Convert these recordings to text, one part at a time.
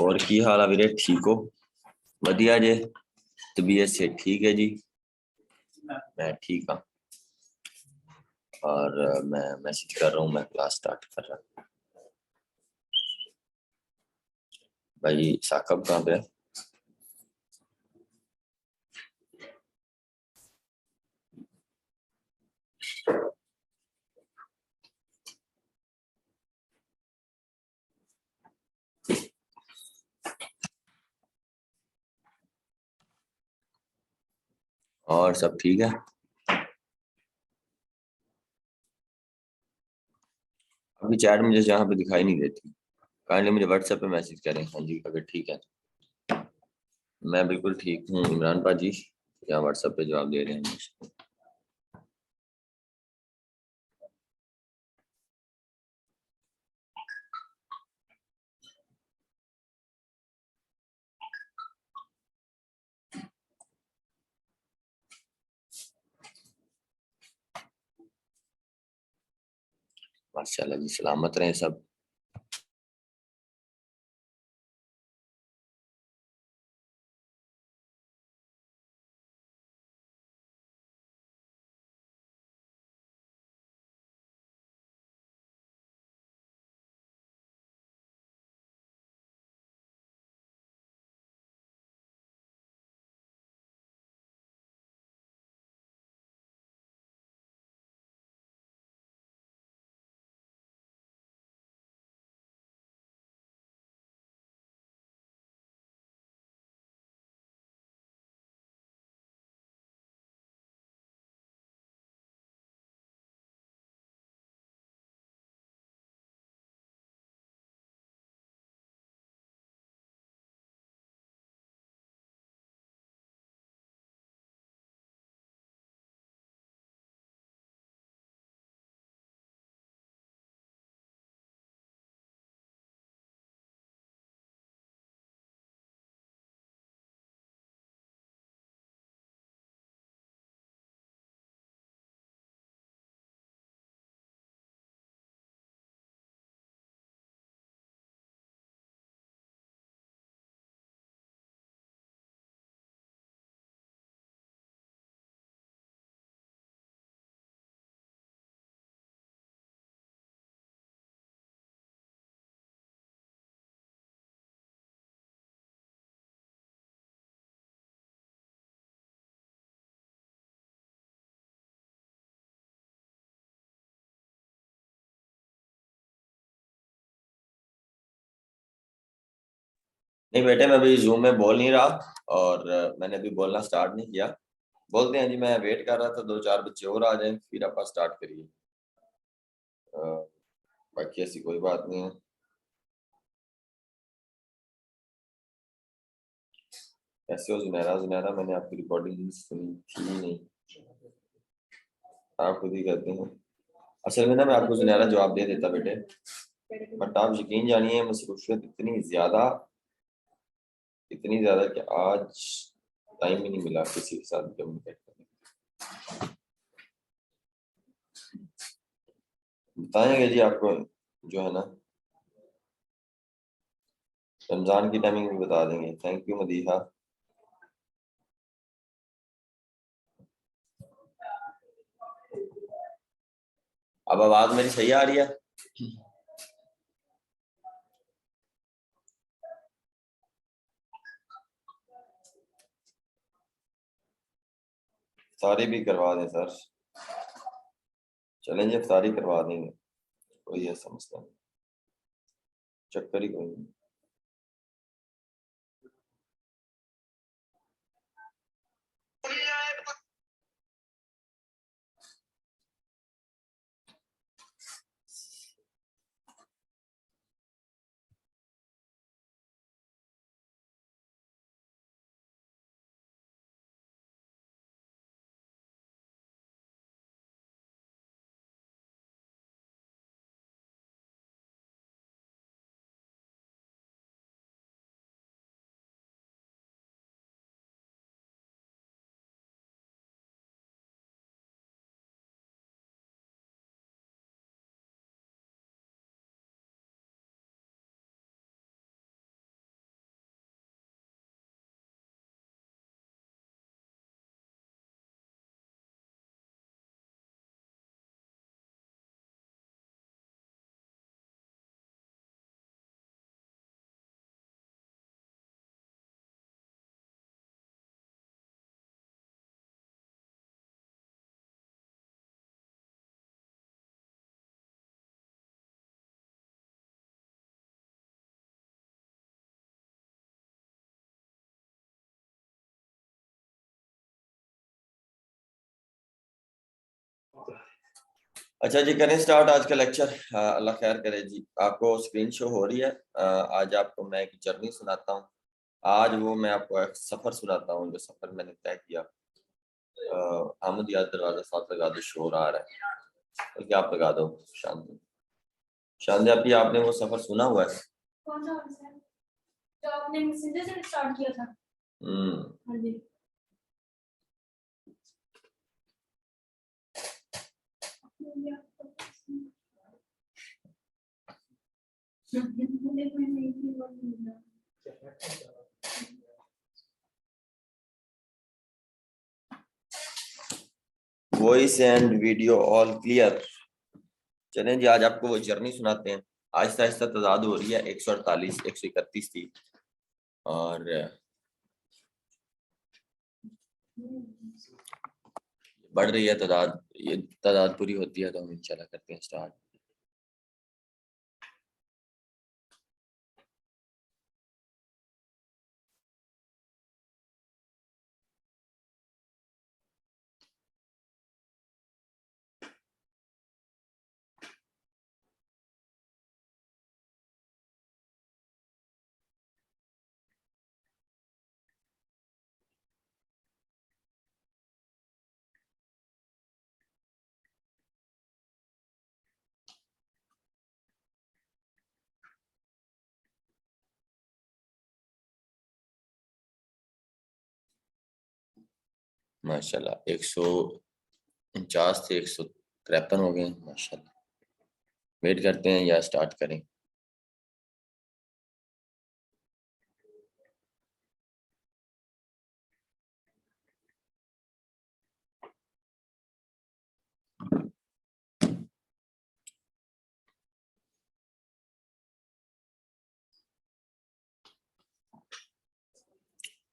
और की हाल है वीरे? ठीक हो? बढ़िया जे। तबीयत से ठीक है जी। मैं ठीक हूँ। और मैं मैसेज कर रहा हूँ, मैं क्लास स्टार्ट कर रहा हूँ। भाई साकब कहाँ पे है? और सब ठीक है? अभी चैट मुझे जहाँ पे दिखाई नहीं देती। काइंडली मुझे व्हाट्सएप पे मैसेज करें, हाँ जी अगर ठीक है। मैं बिल्कुल ठीक हूँ इमरान पाजी। या व्हाट्सएप पे जवाब दे रहे हैं मुझे। माशाल्लाह जी, सलामत रहे सब। नहीं बेटे, मैं अभी जूम में बोल नहीं रहा। और मैंने अभी बोलना स्टार्ट नहीं किया। बोलते हैं जी, मैं वेट कर रहा था दो चार बच्चे और आ जाएं फिर आप स्टार्ट करिए। अ, बाकी ऐसी कोई बात नहीं है। कैसे हो जुनैरा? जुनैरा मैंने आपकी रिकॉर्डिंग सुनी थी नहीं। आप खुद ही कहते हैं। असल में ना मैं आपको जुनैरा जवाब दे देता बेटे। बट आप यकीन जानिए, मसरूफियत इतनी ज्यादा कि आज टाइम ही नहीं मिला किसी के साथ कम्युनिकेट करने। बताएंगे जी आपको, जो है ना, रमजान की टाइमिंग भी बता देंगे। Thank you Madiha. अब आवाज मेरी सही आ रही है? सारी भी करवा दें सर? चलेंगे, सारी करवा देंगे। कोई ऐसा मसला नहीं, चक्कर ही कोई नहीं। अच्छा जी, करें स्टार्ट आज का लेक्चर। अल्लाह खैर करे जी। आपको स्क्रीन शो हो रही है। आज आपको मैं एक जर्नी सुनाता हूँ। आज वो मैं आपको एक सफ़र सुनाता हूँ, जो सफ़र मैंने तय किया। अहमद याद दरवाजा साथ लगा दो, शोर आ रहा है, बल्कि आप लगा दो। शांति शांति आपने वो सफ़र सुना हुआ है? कौन सा वाला सर? जो आपने मैसेंजर से स्टार्ट किया था? हाँ जी। Voice and video all clear. चलें जी, आज आपको वो जर्नी सुनाते हैं। आहिस्ता आहिस्ता तादाद हो रही है, 148 131 थी, और बढ़ रही है तादाद। ये तादाद पूरी होती है तो हम इंशाल्लाह करते हैं स्टार्ट। माशाल्लाह 149 से 153 हो गए माशाल्लाह। वेट करते हैं या स्टार्ट करें?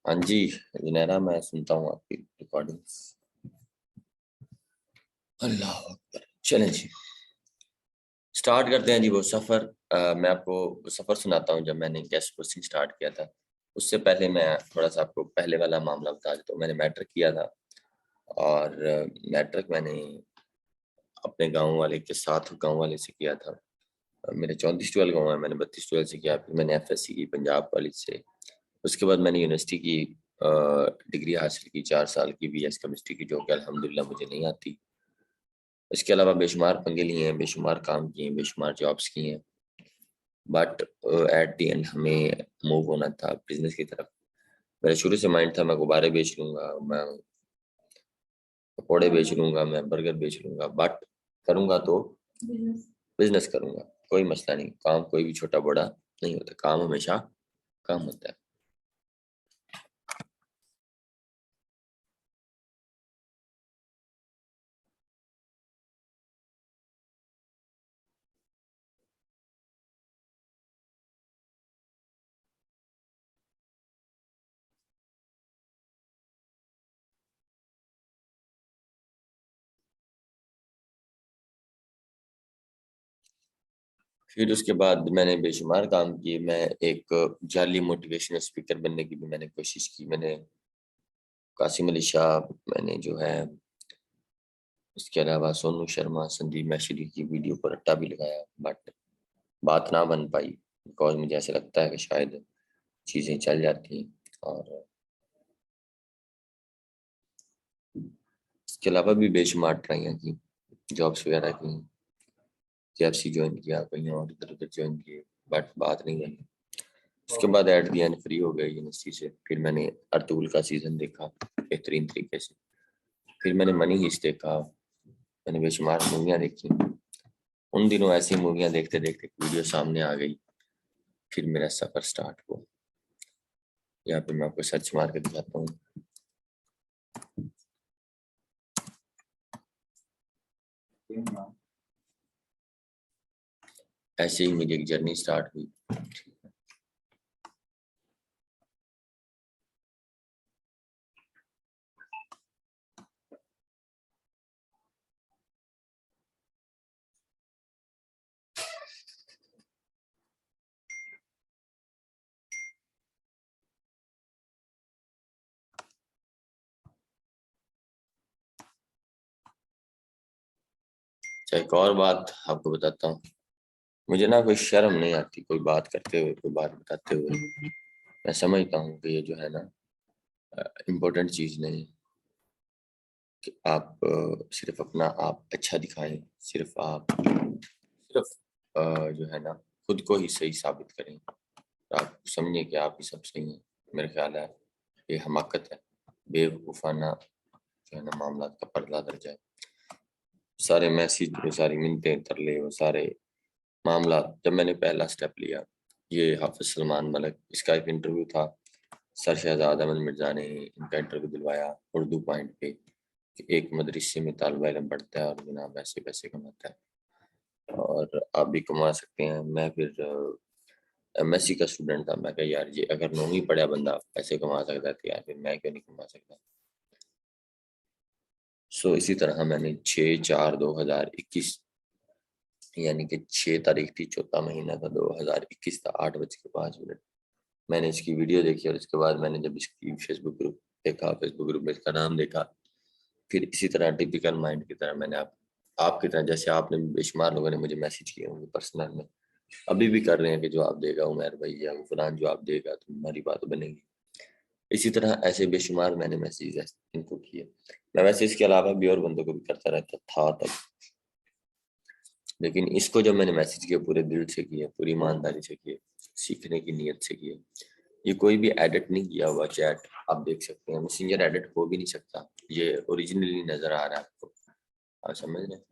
हाँ जी जुनैरा, मैं सुनता हूँ आपकी रिकॉर्डिंग्स। अल्लाह अकबर। चलें जी, स्टार्ट करते हैं जी वो सफ़र। मैं आपको सफ़र सुनाता हूँ जब मैंने गेस्ट पोस्टिंग स्टार्ट किया था। उससे पहले मैं थोड़ा सा आपको पहले वाला मामला बता देता हूँ। मैंने मैट्रिक किया था, और मैट्रिक मैंने अपने गांव वाले के साथ, गांव वाले से किया था। मेरे 34-12 गाँव है, मैंने 32-12 से किया। फिर मैंने एफएससी की पंजाब कॉलेज से। उसके बाद मैंने यूनिवर्सिटी की डिग्री हासिल की 4 साल की बीएस केमिस्ट्री की, जो कि अल्हम्दुलिल्लाह मुझे नहीं आती। इसके अलावा बेशुमार पंगे लिए हैं, बेशुमार काम किए हैं, बेशुमार जॉब्स की हैं, बट एट दी एंड हमें मूव होना था बिजनेस की तरफ। मेरा शुरू से माइंड था मैं गुब्बारे बेच लूंगा, मैं पकौड़े बेच लूंगा, मैं बर्गर बेच लूंगा, बट करूंगा तो बिजनेस करूंगा। कोई मसला नहीं, काम कोई भी छोटा बड़ा नहीं होता, काम हमेशा काम होता है। फिर उसके बाद मैंने बेशुमार काम किए। मैं एक जाली मोटिवेशनल स्पीकर बनने की भी मैंने कोशिश की। मैंने कासिम अली शाह, मैंने जो है इसके अलावा सोनू शर्मा, संदीप मैशरी की वीडियो पर रट्टा भी लगाया, बट बात ना बन पाई। बिकॉज मुझे ऐसा लगता है कि शायद चीज़ें चल जाती हैं। और इसके अलावा भी बेशुमार ट्राइयाँ की, जॉब्स वगैरह की, केएफसी ज्वाइन किया, कहीं और इधर उधर ज्वाइन किए, बट बात नहीं बनी। उसके बाद एट दी एंड फ्री हो गए यूनिवर्सिटी से। फिर मैंने अर्तुगरुल का सीज़न देखा बेहतरीन तरीके से। फिर मैंने मनी हिस्ट देखा, मैंने बेशुमार मूवियाँ देखी। उन दिनों ऐसी मूवियाँ देखते देखते वीडियो सामने आ गई। फिर मेरा सफ़र स्टार्ट हुआ। यहाँ पे मैं आपको सर्च मार के दिखाता हूँ। ऐसे ही मेरी एक जर्नी स्टार्ट हुई। अच्छा, एक और बात आपको बताता हूँ, मुझे ना कोई शर्म नहीं आती कोई बात करते हुए, कोई बात बताते हुए। मैं समझता हूँ कि ये जो है ना इम्पोर्टेंट चीज़ नहीं है कि आप सिर्फ अपना आप अच्छा दिखाएं, सिर्फ जो है ना खुद को ही सही साबित करें, आप समझें कि आप ही सब सही हैं। मेरा ख्याल है ये हमाकत है, बेवकूफ़ाना जो है ना मामला का पर्दा दर जाए। सारे मैसेज, वो सारी मिन्नतें, तरले, वो सारे मामला, जब मैंने पहला स्टेप लिया, ये हाफिज सलमान मलिक, इसका एक इंटरव्यू था, सर शहजाद अहमद मिर्जा ने इनका इंटरव्यू दिलवाया उर्दू पॉइंट पे कि एक मदरसे में तालिब इल्म पढ़ता है और जनाब ऐसे पैसे कमाता है और आप भी कमा सकते हैं। मैं फिर एमएससी का स्टूडेंट था, मैं कहा यार ये अगर 9वीं पढ़ा बंदा पैसे कमा सकता है तो यार फिर मैं क्यों नहीं कमा सकता। सो इसी तरह मैंने 6/4/2021 यानी कि 6 तारीख थी, चौथा महीना था, 2021 था, 8:05 मैंने इसकी वीडियो देखी और उसके बाद मैंने जब इसकी फेसबुक ग्रुप देखा, फेसबुक ग्रुप में इसका नाम देखा, फिर इसी तरह टिपिकल माइंड की तरह मैंने आपकी तरह, जैसे आपने बेशुमार लोगों ने मुझे मैसेज किए होंगे पर्सनल में, अभी भी कर रहे हैं कि जवाब देगा उमर भाई या फलान जवाब देगा तो हमारी बात बनेगी। इसी तरह ऐसे बेशुमार मैंने मैसेज इनको किए। मैं वैसे इसके अलावा भी और बंदों को भी करता रहता था तब, लेकिन इसको जब मैंने मैसेज किया पूरे दिल से किया, पूरी ईमानदारी से किया, सीखने की नीयत से किया। ये कोई भी एडिट नहीं किया हुआ चैट, आप देख सकते हैं, मैसेंजर एडिट हो भी नहीं सकता, ये ओरिजिनली नजर आ रहा है आपको, आप समझ रहे हैं।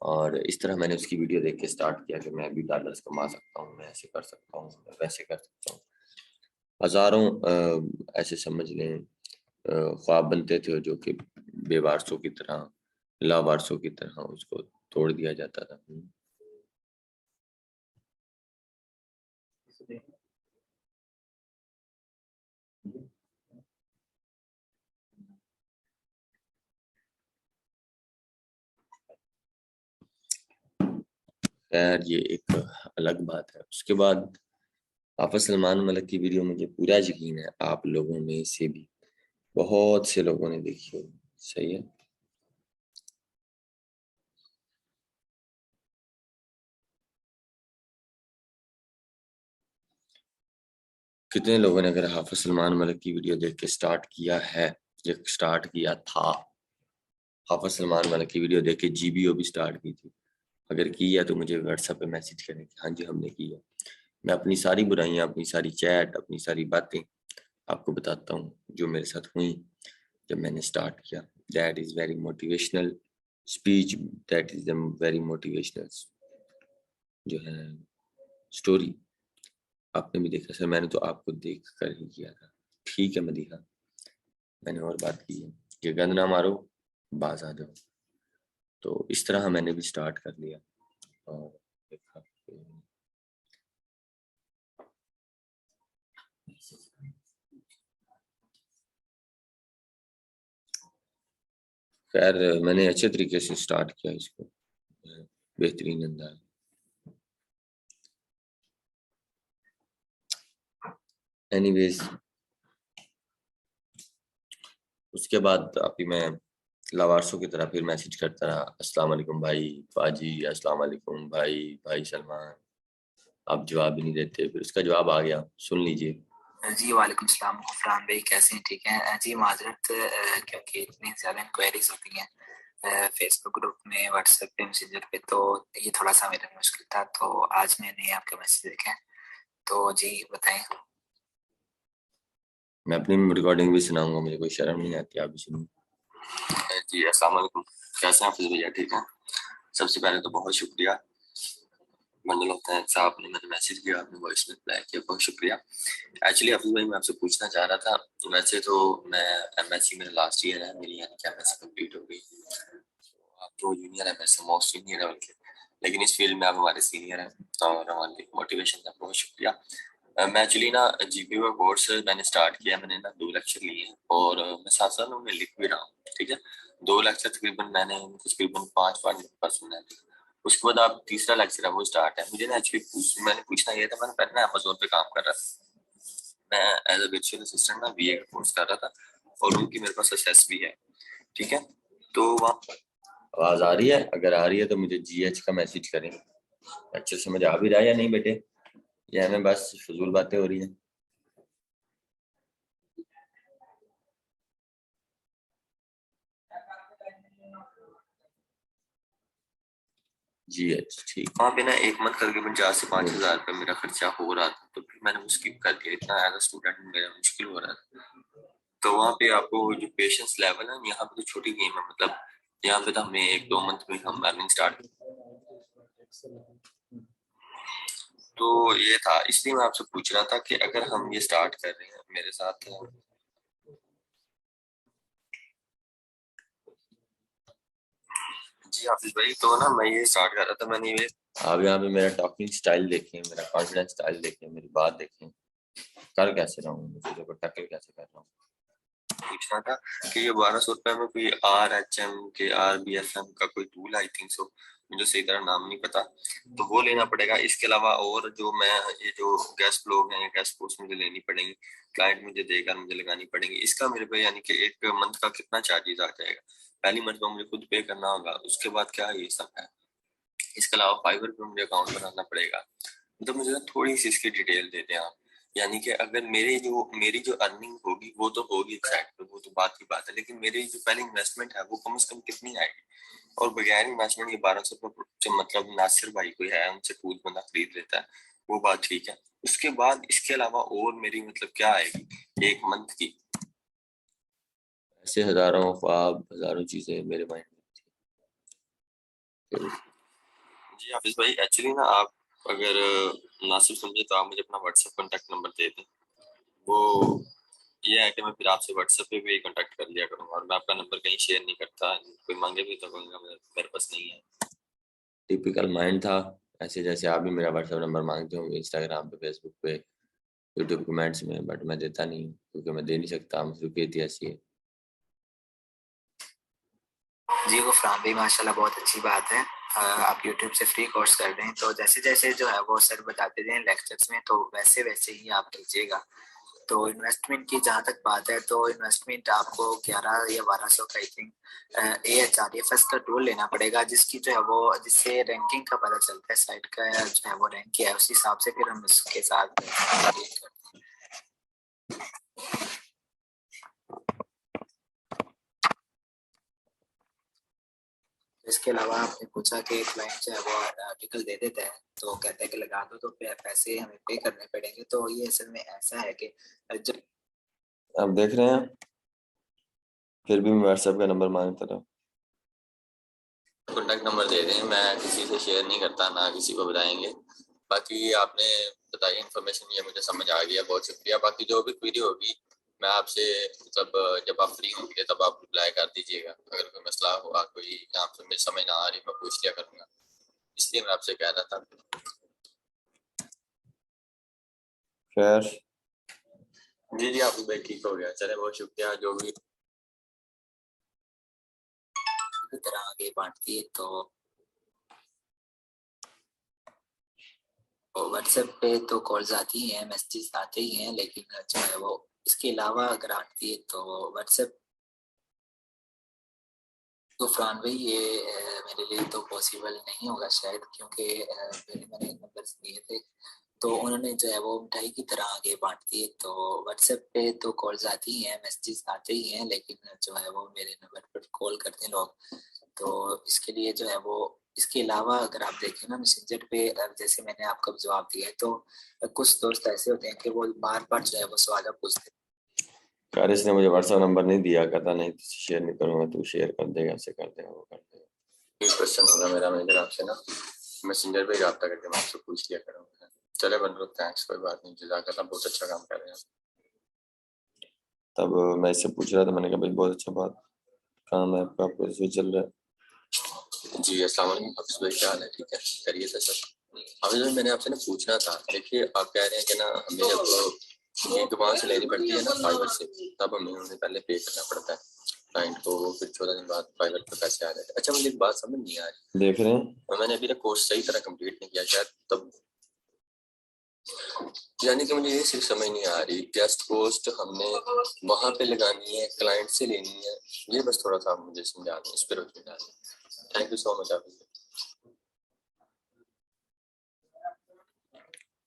और इस तरह मैंने उसकी वीडियो देख के स्टार्ट किया कि मैं भी डॉलर्स कमा सकता हूँ, मैं ऐसे कर सकता हूँ, मैं वैसे कर सकता हूँ। हजारों ऐसे समझ लें ख्वाब बनते थे जो कि बेवारसों की तरह, लावारसों की तरह उसको तोड़ दिया जाता था। खैर ये एक अलग बात है। उसके बाद हाफिज सलमान मलिक की वीडियो मुझे पूरा यकीन है आप लोगों में से भी बहुत से लोगों ने देखी होगी, सही है। कितने लोगों ने अगर हाफिज सलमान मलिक की वीडियो देख के स्टार्ट किया है, या स्टार्ट किया था, हाफिज सलमान मलिक की वीडियो देख के जीबीओ भी स्टार्ट की थी, अगर की है तो मुझे व्हाट्सएप पे मैसेज करें कि हाँ जी हमने की है। मैं अपनी सारी बुराइयां, अपनी सारी चैट, अपनी सारी बातें आपको बताता हूँ जो मेरे साथ हुई जब मैंने स्टार्ट किया। That is very motivational speech, that is very motivational जो है स्टोरी। आपने भी देखा सर, मैंने तो आपको देख कर ही किया था, ठीक है मदीहा, मैंने और बात की है कि गंद ना मारो, बाज आ जाओ। तो इस तरह मैंने भी स्टार्ट कर लिया और देखा। खैर मैंने अच्छे तरीके से स्टार्ट किया इसको, बेहतरीन अंदाज। एनीवेज उसके बाद अभी मैं लावारसों की तरह फिर मैसेज करता रहा, अस्सलाम वालेकुम भाई पाजी, अस्सलाम वालेकुम भाई, भाई सलमान, आप जवाब ही नहीं देते। फिर उसका जवाब आ गया, सुन लीजिए। जी वालेकुम सलाम गुफरान भाई, कैसे हैं? ठीक हैं जी। माजरत क्योंकि इतनी ज़्यादा इंक्वायरीज होती हैं फेसबुक ग्रुप में, व्हाट्सएप पे, मैसेंजर पे, तो ये थोड़ा सा मेरे लिए मुश्किल था। तो आज मैंने आपके मैसेज देखे, तो जी बताएं। मैं अपनी रिकॉर्डिंग भी सुनाऊंगा, मुझे कोई शर्म नहीं आती, आप भी सुनिए। जी अस्सलाम वालेकुम, कैसे हैं हाफिज भैया? ठीक है। सबसे पहले तो बहुत शुक्रिया, मंडल होता है साहब ने मैंने मैसेज किया, आपने वॉइस में रिप्लाई किया, बहुत शुक्रिया। एक्चुअली हाफिज भाई मैं आपसे पूछना चाह रहा था, वैसे तो मैं एमएससी मेरा लास्ट ईयर है मेरी, यानी कि एमएससी कंप्लीट हो गई, आप तो जूनियर है, मेरे से मोस्ट सीनियर है बल्कि, लेकिन इस फील्ड में आप हमारे सीनियर हैं और हमारी मोटिवेशन का बहुत शुक्रिया। मैं एक्चुअली ना जीपीयू का कोर्स मैंने स्टार्ट किया, मैंने ना 2 लेक्चर लिए हैं और मैं साथ साथ उनमें लिख भी रहा हूँ, ठीक है। 2 लेक्चर तकरीबन मैंने तकरीबन 5 मिनट पर सुना है। उसके बाद आप तीसरा लेक्चर है वो स्टार्ट है। मुझे ना एक्चुअली मैंने पूछना ये था, मैंने पहले ना अमेजोन पे काम कर रहा था, मैं एज अ वर्चुअल असिस्टेंट ना बीए का कोर्स कर रहा था और उनकी मेरे पास एसएस भी है, ठीक है। तो वहाँ आवाज आ रही है? अगर आ रही है तो मुझे GH का मैसेज करें। लेक्चर समझ आ भी रहा है या नहीं बेटे, या हमें बस फजूल बातें हो रही हैं? GH ठीक। वहाँ पे ना एक मंथ तकरीबन 4 से 5 हज़ार रुपये मेरा खर्चा हो रहा था, तो फिर मैंने वो स्किप कर दिया। इतना एज अ स्टूडेंट मेरा मुश्किल हो रहा था। तो वहाँ पे आपको जो पेशेंस लेवल है, यहाँ पे तो छोटी गेम है, मतलब यहाँ पे तो हमें 1-2 मंथ में हम अर्निंग स्टार्ट। तो ये था, इसलिए मैं आपसे पूछ रहा था कि अगर हम ये स्टार्ट कर रहे हैं मेरे साथ। जी हाफिज भाई, तो ना मैं ये स्टार्ट कर रहा था, मैंने ये आप यहाँ पे मेरा टॉकिंग स्टाइल देखें, मेरा कॉन्फिडेंस स्टाइल देखें, मेरी बात देखें, कर कैसे रहा हूँ, मुझे को टैकल कैसे कर रहा हूँ। पूछना था कि ये 1200 रुपए में कोई RHM के RBFM का कोई टूल, आई थिंक सो, मुझे सही तरह नाम नहीं पता, तो वो लेना पड़ेगा। इसके अलावा और जो मैं ये जो गेस्ट लोग हैं, गेस्ट पोस्ट मुझे लेनी पड़ेंगी, क्लाइंट मुझे देकर मुझे लगानी पड़ेंगी। इसका मेरे पे यानी कि एक मंथ का कितना चार्जेस आ जाएगा? पहली मंथ में मुझे खुद पे करना होगा, उसके बाद क्या ये सब है। इसके अलावा फाइवर पे मुझे अकाउंट बनाना पड़ेगा। तो मुझे ना थोड़ी सी इसकी डिटेल दे दें आप। यानी कि अगर मेरी जो अर्निंग होगी वो तो होगी साइड पे, वो तो बात की बात है, लेकिन मेरी जो पहली इन्वेस्टमेंट है वो कम से कम कितनी आएगी? और बगैर इन्वेस्टमेंट के 1200 रुपये जो मतलब नासिर भाई कोई है उनसे टूल बंदा खरीद लेता है, वो बात ठीक है। उसके बाद इसके अलावा और मेरी मतलब क्या आएगी एक मंथ की? ऐसे हजारों ख्वाब, हजारों चीजें मेरे माइंड में। जी हाफिज भाई, एक्चुअली ना आप अगर मुनासिब समझे तो आप मुझे अपना व्हाट्सएप कॉन्टैक्ट नंबर दे दें। वो ये है कि मैं फिर आपसे व्हाट्सएप पे भी कॉन्टैक्ट कर लिया करूंगा, और मैं आपका नंबर कहीं शेयर नहीं करता, कोई मांगे भी तो कहूँगा मेरे पास नहीं है। टिपिकल माइंड था, ऐसे जैसे आप भी मेरा व्हाट्सएप नंबर मांगते होंगे इंस्टाग्राम पे, फेसबुक पे, यूट्यूब कमेंट्स में, बट मैं देता नहीं हूँ क्योंकि मैं दे नहीं सकता, मसरूफियत ऐसी है। जी गुफरान भाई, माशाल्लाह बहुत अच्छी बात है। आप YouTube से फ्री कोर्स कर रहे हैं, तो जैसे जैसे जो है वो सर बताते हैं लेक्चर्स में, तो वैसे वैसे ही आप कीजिएगा। तो इन्वेस्टमेंट की जहाँ तक बात है, तो इन्वेस्टमेंट आपको 11 या 1200 का आई थिंक AHRFS का टूल लेना पड़ेगा, जिसकी जो है वो, जिससे रैंकिंग का पता चलता है, साइट का जो है वो रैंक क्या है, उस हिसाब से फिर हम इसके साथ करते हैं। इसके अलावा आपने पूछा कि क्लाइंट जो है वो आर्टिकल दे देता है, तो कहता है कि लगा दो, तो पैसे हमें पे करने पड़ेंगे। तो ये असल में ऐसा है कि जब आप देख रहे हैं फिर भी मैं व्हाट्सएप का नंबर मांगता रहा। कॉन्टैक्ट नंबर दे दें, मैं किसी से शेयर नहीं करता, ना किसी को बताएंगे। बाकी आपने बताई इन्फॉर्मेशन, ये मुझे समझ आ गया, बहुत शुक्रिया। बाकी जो भी क्वेरी होगी मैं आपसे मतलब जब आप फ्री होंगे तब आप रिप्लाई कर दीजिएगा। अगर कोई मसला हुआ, कोई आपसे मुझे समझ ना आ रही, मैं पूछ लिया करूँगा, इसलिए मैं आपसे कह रहा था। खैर जी आप भाई ठीक हो गया, चले बहुत शुक्रिया। जो भी तरह आगे बढ़ती है, तो व्हाट्सएप पे तो कॉल्स आती हैं, मैसेजेस आते ही हैं, लेकिन जो है वो इसके अलावा अगर आती है तो व्हाट्सएप तो फरहान भाई ये मेरे लिए तो पॉसिबल नहीं होगा शायद, क्योंकि मैंने नंबर दिए थे, तो उन्होंने जो है वो मिठाई की तरह आगे बांट दिए। तो व्हाट्सएप पे तो कॉल्स आती ही हैं, मैसेजेस आते ही हैं, लेकिन जो है वो मेरे नंबर पर कॉल करते हैं लोग। तो इसके लिए जो है वो, इसके अलावा अगर आप देखें ना मैसेंजर पे, जैसे मैंने आपको जवाब दिया है, तो कुछ दोस्त ऐसे होते हैं कि वो बार बार जो है वो सवाल पूछते हैं। कारिस ने मुझे व्हाट्सएप नंबर नहीं दिया, कहता नहीं शेयर नहीं करूंगा, तू शेयर कर देगा, ऐसे कर देगा, वो कर देगा। एक क्वेश्चन होगा मेरा मैनेजर आपसे ना, मैसेंजर पे रब्ता करके मैं आपसे पूछ लिया करूँगा। चले बंदो, थैंक्स, कोई बात नहीं, जज़ाकल्लाह, बहुत अच्छा काम कर रहे हैं। तब मैं इससे पूछ रहा था, मैंने कहा भाई बहुत अच्छा बात काम है आपका, आपको इसमें चल रहा है। जी अस्सलाम वालेकुम हाफिज भाई, क्या हाल है? ठीक है, करिए सर। हाफिज भाई मैंने आपसे ना पूछना था, देखिए आप कह रहे हैं कि ना हमें जब ये दुकान से लेनी पड़ती है ना फाइबर से, तब हमें उन्हें पहले पे करना पड़ता है क्लाइंट को, फिर 14 दिन बाद फाइबर पे पैसे आ जाते हैं। अच्छा मुझे एक बात समझ नहीं आ रही, देख रहे हैं मैंने अभी ना कोर्स सही तरह कंप्लीट नहीं किया शायद, तब यानी कि मुझे ये सिर्फ समझ नहीं आ रही, गेस्ट पोस्ट हमने वहां पे लगानी है, क्लाइंट से लेनी है, ये बस थोड़ा सा मुझे समझा दें, इस पर रोशनी डालें। थैंक यू सो मच आप।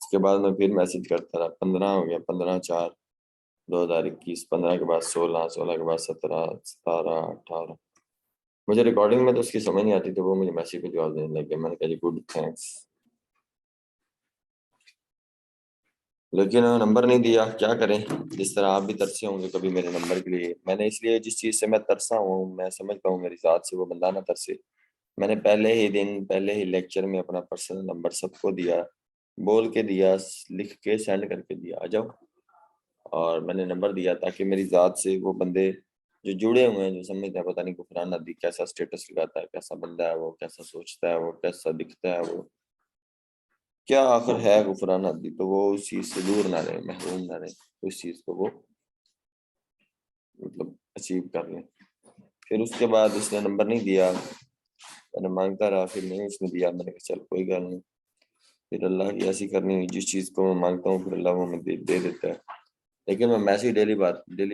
उसके बाद मैं फिर मैसेज करता रहा, 15 हो गया, 15/4/2021, 15 के बाद 16, 16 के बाद 17, 17, 18। मुझे रिकॉर्डिंग में तो उसकी समझ नहीं आती, तो वो मुझे मैसेज पे जवाब देने लग गया। मैंने कहा जी गुड थैंक्स, लेकिन नंबर नहीं दिया। क्या करें, जिस तरह आप भी तरसे होंगे कभी मेरे नंबर के लिए। मैंने इसलिए जिस चीज़ से मैं तरसा हूँ, मैं समझता हूँ मेरी ज़ात से वो बंदा ना तरसे। मैंने पहले ही दिन, पहले ही लेक्चर में अपना पर्सनल नंबर सबको दिया, बोल के दिया, लिख के सेंड करके दिया, आ जाओ। और मैंने नंबर दिया ताकि मेरी ज़ात से वो बंदे जो जुड़े हुए हैं, जो समझते हैं, पता नहीं गुफरान नदी कैसा स्टेटस लगाता है, कैसा बंदा है वो, कैसा सोचता है वो, कैसा दिखता है वो, क्या आखिर है गुफरान नदी, तो वो उस चीज़ से दूर ना रहे, महरूम ना रहे, उस चीज़ को वो मतलब अचीव कर लें। फिर उसके बाद उसने नंबर नहीं दिया, मैंने मांगता रहा, फिर नहीं उसने दिया। मैंने कहा चल कोई गल नहीं, फिर अल्लाह की ऐसी करनी हुई, जिस चीज़ को मैं मांगता हूँ फिर अल्लाह वो हमें दे देता है। लेकिन मैं मैसेज डेली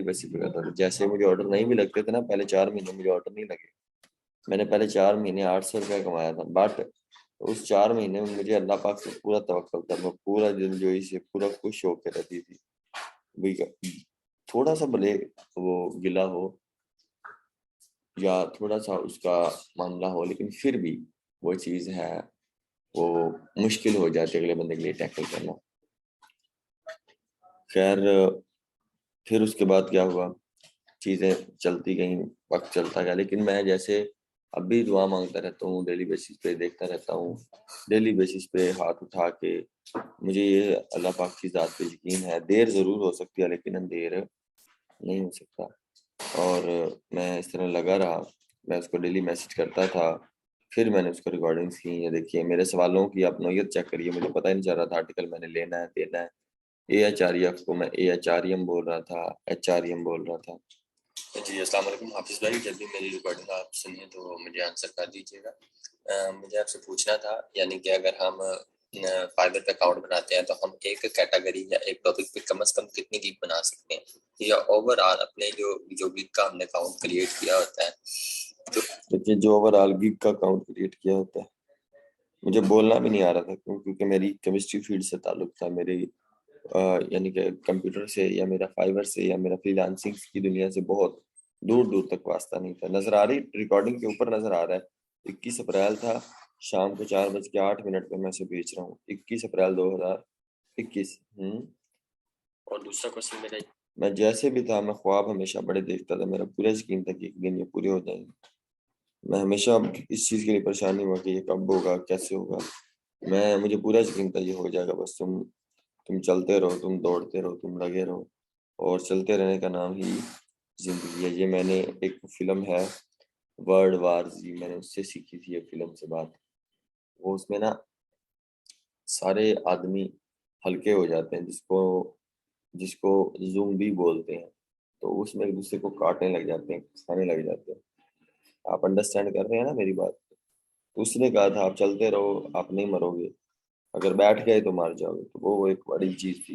बेसिस पे करता था। जैसे मुझे ऑर्डर नहीं भी लगते थे ना, पहले 4 महीने मुझे ऑर्डर नहीं लगे, मैंने पहले 4 महीने 800 रुपया कमाया था, बट उस 4 महीने में मुझे अल्लाह पाक से पूरा तवक्कल था। मैं पूरा दिन जो इसे पूरा खुश होकर रहती थी। थोड़ा सा भले वो गिला हो या थोड़ा सा उसका मामला हो, लेकिन फिर भी वो चीज़ है, वो मुश्किल हो जाती है अगले बंदे के लिए टैकल करना। खैर, फिर उसके बाद क्या हुआ, चीज़ें चलती गई, वक्त चलता गया, लेकिन मैं जैसे अब भी दुआ मांगता रहता हूँ, डेली बेसिस पे देखता रहता हूँ, डेली बेसिस पे हाथ उठा के। मुझे ये अल्लाह पाक की ज़ात पे यकीन है, देर ज़रूर हो सकती है लेकिन अंधेर नहीं हो सकता। और मैं इस तरह लगा रहा, मैं उसको डेली मैसेज करता था। फिर मैंने उसको रिकॉर्डिंग्स की, ये देखिए मेरे सवालों की आप नौयत चेक करिए। मुझे पता ही नहीं चल रहा था आर्टिकल मैंने लेना है देना है। AHREF को मैं AHREM बोल रहा था, HREM बोल रहा था। जी अस्सलाम वालेकुम हाफिज़ भाई, जब भी मेरी रिकॉर्डिंग आप सुनिए तो मुझे आंसर कर दीजिएगा। मुझे आपसे पूछना था, यानी कि अगर हम फाइबर पे अकाउंट बनाते हैं तो हम एक कैटेगरी या एक टॉपिक पे कम से कम कितनी गिग बना सकते हैं, या ओवरऑल अपने जो गिग का हमने अकाउंट क्रिएट किया होता है, तो देखिए जो ओवरऑल गिग का अकाउंट क्रिएट किया होता है, मुझे बोलना भी नहीं आ रहा था क्योंकि मेरी केमिस्ट्री फील्ड से ताल्लुक था, मेरी यानी कि कंप्यूटर से या मेरा फाइबर से या मेरा फ्रीलांसिंग की दुनिया से बहुत दूर दूर तक वास्ता नहीं था। नजर आ रही रिकॉर्डिंग के ऊपर नजर आ रहा है, 21 अप्रैल था, शाम को 4:08 पे मैं इसे बेच रहा हूँ, 21 अप्रैल 2021। और दूसरा क्वेश्चन मेरा, मैं जैसे भी था, मैं ख्वाब हमेशा बड़े देखता था, मेरा पूरा यकीन था कि एक दिन ये पूरे हो जाएंगे। मैं हमेशा इस चीज़ के लिए परेशान नहीं हुआ कि ये कब होगा, कैसे होगा। मुझे पूरा यकीन था ये हो जाएगा, बस तुम चलते रहो, तुम दौड़ते रहो, तुम लगे रहो, और चलते रहने का नाम ही जिंदगी है। ये मैंने एक फिल्म है वर्ल्ड वार जी, मैंने उससे सीखी थी ये फिल्म से बात। वो उसमें ना सारे आदमी हल्के हो जाते हैं, जिसको जिसको ज़ुम्बी बोलते हैं, तो उसमें एक दूसरे को काटने लग जाते हैं, खाने लग जाते हैं। आप अंडरस्टैंड कर रहे हैं ना मेरी बात? तो उसने कहा था आप चलते रहो, आप नहीं मरोगे, अगर बैठ गए तो मार जाओगे। तो वो एक बड़ी चीज थी,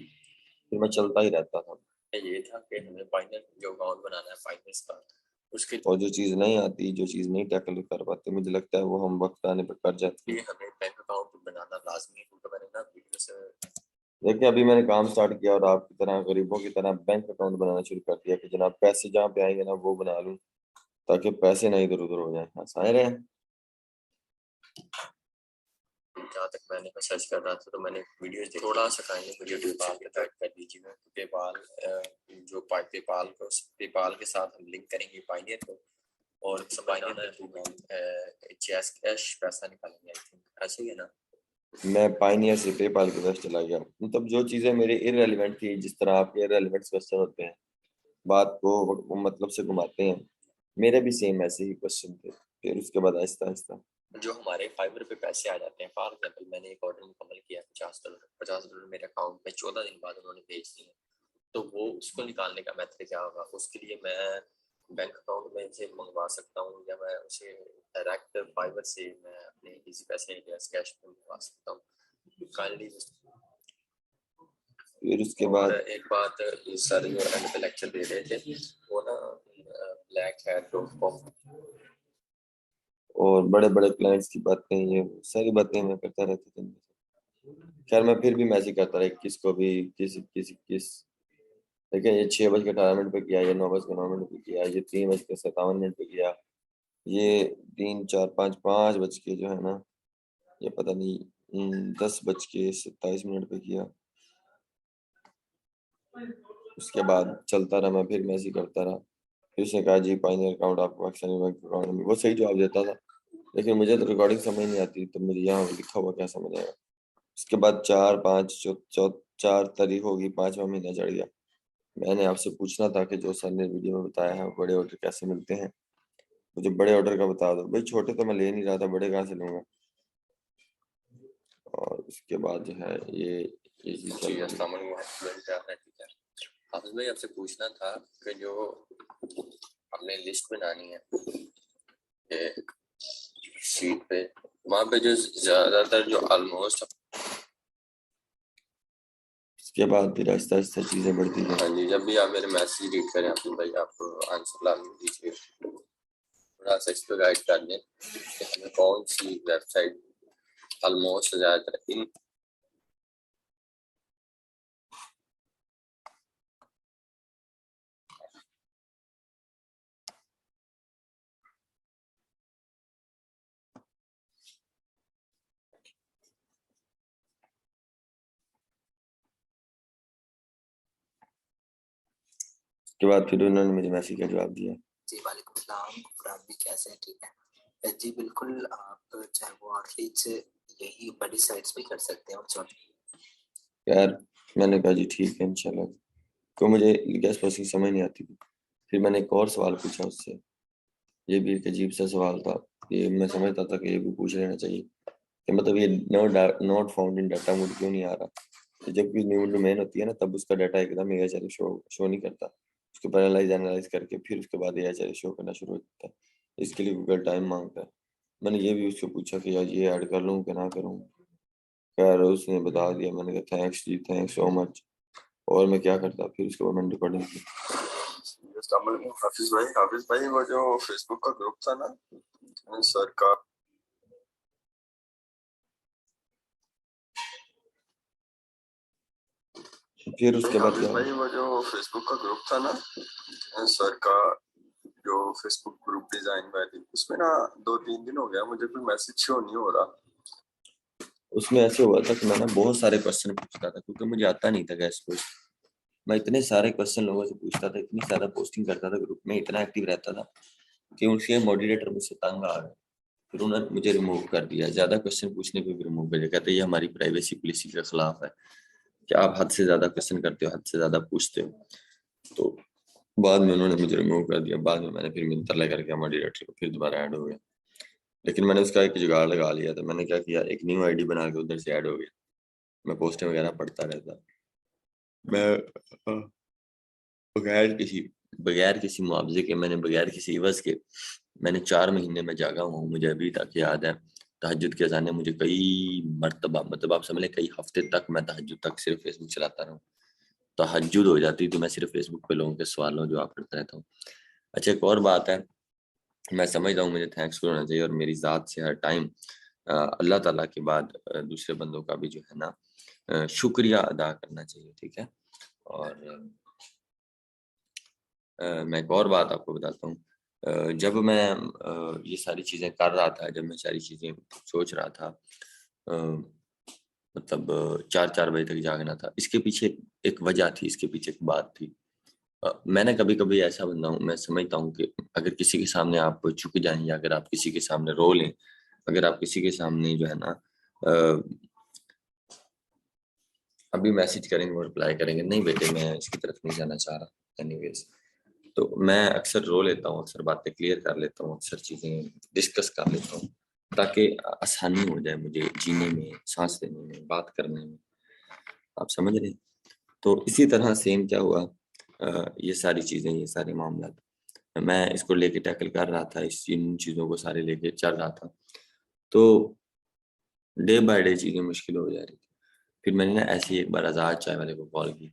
फिर मैं चलता ही रहता था। ये था कि हमें फाइनल जो अकाउंट बनाना है फाइनेंस का, उसके और जो चीज नहीं आती, जो चीज नहीं टैकल कर पाते, मुझे लगता है वो हम वक्त आने पर कर जाते हैं। हमें बैंक अकाउंट बनाना लाजमी है, क्योंकि मैंने ना वीडियो से देखिए, अभी मैंने काम स्टार्ट किया और आपकी तरह गरीबों की तरह बैंक अकाउंट बनाना शुरू कर दिया कि जनाब पैसे जहाँ पे आएंगे ना वो बना लूं, ताकि पैसे ना इधर उधर हो जाए। हाँ समझ रहे हैं? जहाँ तक मैंने सर्च कर रहा था तो मैंने वीडियो थोड़ा सा खाएंगे, वीडियो पेपाल के तहत कर दीजिएगा। तो पेपाल जो पेपाल के साथ हम लिंक करेंगे पाइनियर को, और जैस कैश पैसा निकालेंगे। आई थिंक ऐसे ही है ना। मैं पाइनियर से पेपाल के पास चला गया। मतलब जो चीज़ें मेरे इररेलेवेंट थी, जिस तरह आपके इररेलेवेंट क्वेश्चन होते हैं, बात को वो मतलब से घुमाते हैं, मेरे भी सेम ऐसे ही क्वेश्चन थे। फिर उसके बाद आहिस्ता आहिस्ता जो हमारे फाइबर पे पैसे आ जाते हैं, फॉर एग्जाम्पल मैंने एक ऑर्डर मुकम्मल किया $50 मेरे अकाउंट में 14 दिन बाद उन्होंने भेज दिए, तो वो उसको निकालने का मेथड क्या होगा? उसके लिए मैं बैंक अकाउंट में से मंगवा सकता हूँ, या मैं उसे डायरेक्ट फाइबर से मैं अपने इजी पैसे या कैश में मंगवा सकता हूँ काइंडली। फिर उसके बाद एक बात, सर जो एंड पे लेक्चर दे रहे थे वो ना blackhat.com और बड़े बड़े क्लाइंट्स की बातें, ये सारी बातें मैं करता रहता था। खैर मैं फिर भी मैसेज करता रहा, किसको भी किस देखिए, ये 6:18 पे किया, ये 9:09 पे किया, ये 3:57 पे किया, ये 3, 4, 5 बज के जो है ना, ये पता नहीं 10:27 पे किया। उसके बाद चलता रहा, मैं फिर मैसेज करता रहा। फिर उसने कहा जी पाइनियर अकाउंट आपको पाकिस्तानी बैंक अकाउंट में, वो सही जवाब देता था, लेकिन मुझे तो रिकॉर्डिंग समझ नहीं आती, तो मुझे यहाँ लिखा हुआ क्या समझ आएगा। उसके बाद 4 तारीख होगी, 5वां महीना चढ़ गया। मैंने आपसे पूछना था कि जो सर ने वीडियो में बताया है बड़े ऑर्डर कैसे मिलते हैं, मुझे बड़े ऑर्डर का बता दो। भाई छोटे तो मैं ले नहीं रहा था, बड़े कहाँ से लूंगा। और उसके बाद जो है ये चीज़ चल रही है। हाफिज भाई आपसे पूछना था कि जो हमने लिस्ट बनानी है शीट पे, वहाँ पे जो ज्यादातर जो ऑलमोस्ट, इसके बाद फिर आहिस्ता आहिस्ता चीजें बढ़ती हैं। हाँ जी, जब भी आप मेरे मैसेज रीड करें हाफिज भाई, आप आंसर लाजमी दीजिए, थोड़ा सा इस पे गाइड कर दें कि हमें कौन सी वेबसाइट ऑलमोस्ट ज्यादातर इन के बाद फिर उन्होंने मुझे मैसेज का जवाब दिया। जी वालेकुम सलाम, आप भी कैसे हैं? ठीक है जी, बिल्कुल। आप चाहे वो आउटरीच यही बड़ी साइट्स पे कर सकते हैं और छोटी। यार मैंने कहा जी ठीक है इंशाल्लाह, तो मुझे गैस प्रोसेसिंग समझ नहीं आती थी। फिर मैंने एक और सवाल पूछा उससे, ये भी एक अजीब सा सवाल था, ये मैं समझता था कि ये भी पूछ लेना चाहिए कि मतलब ये not found in data mode क्यों नहीं आ रहा। तो जब भी न्यू डोमेन होती है ना, तब उसका डाटा एकदम एएचआर शो नहीं करता, उसको पहले एनालाइज करके फिर उसके बाद एएचआर शो करना शुरू होता है। इसके लिए गूगल टाइम मांगता है। मैंने ये भी उससे पूछा कि यार ये ऐड कर लूँ कि ना करूँ, खैर उसने बता दिया। मैंने कहा थैंक्स जी, थैंक्स सो मच। और मैं क्या करता, फिर उसके बाद मैंने रिकॉर्डिंग की। हाफिज भाई वो जो फेसबुक का ग्रुप था ना सर का, फिर उसके बाद क्या भाई वो जो फेसबुक का ग्रुप था ना सर का, जो फेसबुक ग्रुप डिजाइन वाली, उसमें ना 2-3 दिन हो गया मुझे कोई मैसेज शो नहीं हो रहा। उसमें ऐसे हुआ था कि मैं ना बहुत सारे क्वेश्चन पूछता था, क्योंकि मुझे आता नहीं था गैस पोस्ट। मैं इतने सारे क्वेश्चन लोगों से पूछता था, इतनी ज्यादा पोस्टिंग करता था ग्रुप में, इतना एक्टिव रहता था कि उसके मॉडरेटर मुझसे तंग आ गए। फिर उन्होंने मुझे रिमूव कर दिया, ज्यादा क्वेश्चन पूछने पे भी रिमूव कर दिया। कहते ये हमारी प्राइवेसी पॉलिसी के खिलाफ है कि आप हद से ज्यादा क्वेश्चन करते हो, हद से ज्यादा पूछते हो। तो बाद में उन्होंने मुझे रिमूव कर दिया। बाद में मैंने फिर मिंतर लेकर के मॉडरेटर को फिर दोबारा ऐड हो गया। लेकिन मैंने उसका एक जुगाड़ लगा लिया था। मैंने क्या किया, एक न्यू आईडी बना के उधर से ऐड हो गया। मैं पोस्टें वगैरह पढ़ता रहता। मैं बगैर किसी मुआवजे के, मैंने बगैर किसी इवज के, मैंने 4 महीने में जागा हूँ। मुझे अभी तक याद है, तहज्जुद के अज़ान मुझे कई मरतबा, मतलब आप समझ लें कई हफ्ते तक मैं तहज्जुद तक सिर्फ फेसबुक चलाता रहा हूँ। तहज्जुद हो जाती तो मैं सिर्फ फेसबुक पे लोगों के सवालों जवाब करता रहता हूँ। अच्छा एक और बात है, मैं समझता हूँ मुझे थैंक्सफुल होना चाहिए, और मेरी ज़ात से हर टाइम अल्लाह ताला के बाद दूसरे बंदों का भी जो है ना शुक्रिया अदा करना चाहिए, ठीक है। और मैं एक और बात आपको बताता हूँ। जब मैं ये सारी चीज़ें कर रहा था, जब मैं सारी चीज़ें सोच रहा था, मतलब 4-4 बजे तक जागना था, इसके पीछे एक वजह थी, इसके पीछे एक बात थी। मैंने कभी कभी ऐसा बंदा हूँ, मैं समझता हूँ कि अगर किसी के सामने आप झुक जाएं, या अगर आप किसी के सामने रो लें, अगर आप किसी के सामने जो है ना अभी मैसेज करेंगे और रिप्लाई करेंगे, नहीं बेटे मैं इसकी तरफ नहीं जाना चाह रहा एनीवेज, तो मैं अक्सर रो लेता हूँ, अक्सर बातें क्लियर कर लेता हूँ, अक्सर चीज़ें डिस्कस कर लेता हूँ, ताकि आसानी हो जाए मुझे जीने में, सांस लेने में, बात करने में। आप समझ रहे हैं? तो इसी तरह सेम क्या हुआ, ये सारी चीज़ें, ये सारे मामला, मैं इसको लेके टैकल कर रहा था, इन चीज़ों को सारे लेके चल रहा था, तो डे बाय डे चीज़ें मुश्किल हो जा रही थी। फिर मैंने ना ऐसे ही एक बार आज़ाद चाय वाले को कॉल की।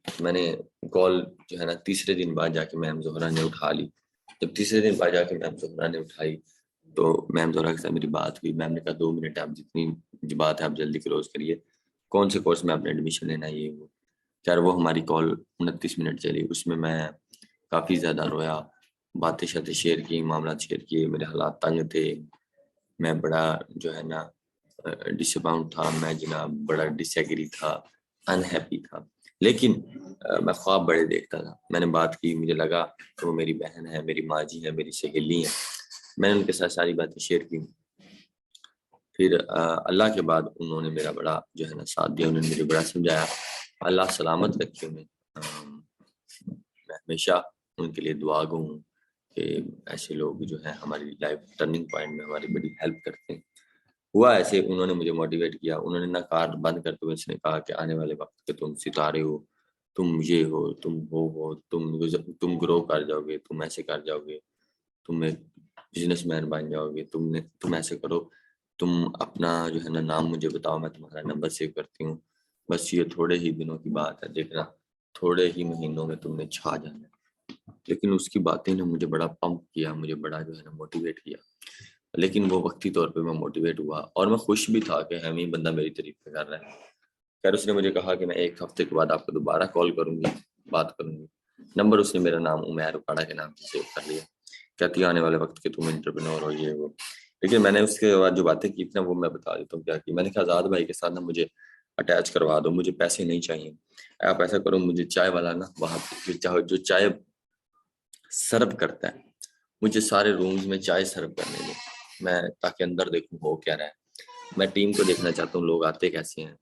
मैंने कॉल जो है ना तीसरे दिन बाद जाके मैम जोहरा ने उठा ली। जब तीसरे दिन बाद जाके मैम जोहरा ने उठाई, तो मैम ज़ोहरा के साथ मेरी बात हुई। मैम ने कहा 2 मिनट आप जितनी बात है आप जल्दी क्लोज करिए, कौन से कोर्स में आपने एडमिशन लेना है ये वो। खैर वो हमारी कॉल 29 मिनट चली, उसमें मैं काफ़ी ज़्यादा रोया, बातें शातें शेयर की, मामला शेयर किए, मेरे हालात तंग थे, मैं बड़ा जो है ना डिसअपॉइंट था, मैं जनाब बड़ा डिसएग्री था, अनहैप्पी था। लेकिन मैं ख्वाब बड़े देखता था। मैंने बात की, मुझे लगा कि वो मेरी बहन है, मेरी माँ जी है, मेरी सहेली है। मैंने उनके साथ सारी बातें शेयर की। फिर अल्लाह के बाद उन्होंने मेरा बड़ा जो है ना साथ दिया, उन्होंने मुझे बड़ा समझाया। अल्लाह सलामत रखे उन्हें। मैं हमेशा उनके लिए दुआ गो हूँ कि ऐसे लोग जो है हमारी लाइफ टर्निंग पॉइंट में हमारी बड़ी हेल्प करते हैं। हुआ ऐसे, उन्होंने मुझे मोटिवेट किया। उन्होंने ना कार बंद करते हुए इसने कहा कि आने वाले वक्त के तुम सितारे हो, तुम ये हो, तुम वो हो, तुम ग्रो कर जाओगे, तुम ऐसे कर जाओगे, तुम एक बिजनेसमैन बन जाओगे, तुम ऐसे करो, तुम अपना जो है ना नाम मुझे बताओ, मैं तुम्हारा नंबर सेव करती हूँ, बस ये थोड़े ही दिनों की बात है, देखना थोड़े ही महीनों में तुमने छा जाना। लेकिन उसकी बातें ने मुझे बड़ा पंप किया, मुझे बड़ा जो है ना मोटिवेट किया। लेकिन वो वक्ती तौर पे मैं मोटिवेट हुआ और मैं खुश भी था कि हम ही बंदा मेरी तारीफ कर रहा है। खैर उसने मुझे कहा कि मैं 1 हफ्ते के बाद आपको दोबारा कॉल करूंगी, बात करूंगी। नंबर उसने मेरा नाम उमैर उपाड़ा के नाम से सेव कर लिया। कहती है आने वाले वक्त के तुम एंटरप्रेन्योर हो ये वो। लेकिन मैंने उसके बाद जो बातें की थी ना वो मैं बता देता हूँ क्या की। मैंने कहा आजाद भाई के साथ ना मुझे अटैच करवा दो, मुझे पैसे नहीं चाहिए। आप ऐसा करो, मुझे चाय वाला ना वहाँ जो चाय सर्व करता है, मुझे सारे रूम्स में चाय सर्व करने दो, मैं ताकि अंदर देखूं हो क्या रहा है। मैं टीम को देखना चाहता हूँ, लोग आते कैसे हैं,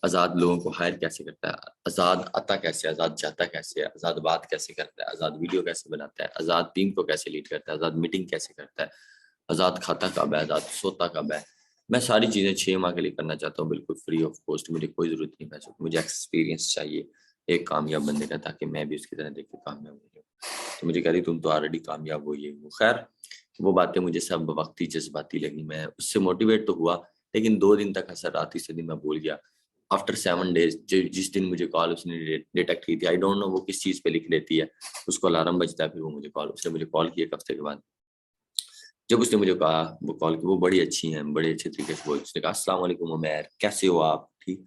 आजाद लोगों को हायर कैसे करता है, आजाद आता कैसे, आजाद जाता कैसे है, आजाद बात कैसे करता है, आजाद वीडियो कैसे बनाता है, आजाद टीम को कैसे लीड करता है, आजाद मीटिंग कैसे करता है, आजाद खाता कब है, आजाद सोता कब है। मैं सारी चीजें 6 माह के लिए करना चाहता हूँ, बिल्कुल फ्री ऑफ कॉस्ट। मुझे कोई जरूरत नहीं पैसों की, मुझे एक्सपीरियंस चाहिए एक कामयाब बंदे का, ताकि मैं भी उसकी तरह देख के कामयाब हो जाऊँ। तो मुझे कह रही तुम तो ऑलरेडी कामयाब हो ये वो। खैर वो बातें मुझे सब वक्ती जज्बाती लगी, मैं उससे मोटिवेट तो हुआ, लेकिन 2 दिन तक असर रात से दिन मैं भूल गया। आफ्टर 7 डेज जिस दिन मुझे कॉल उसने डिटेक्ट की थी, आई डोंट नो वो किस चीज पे लिख लेती है, उसको अलार्म बजता है, फिर वो मुझे कॉल, उसने मुझे कॉल किया 1 हफ्ते के बाद। जब उसने मुझे कहा, वो कॉल की, वो बड़ी अच्छी हैं, बड़े अच्छे तरीके से बोली। उसने कहा अस्सलाम वालेकुम उमैर, कैसे हो आप, ठीक।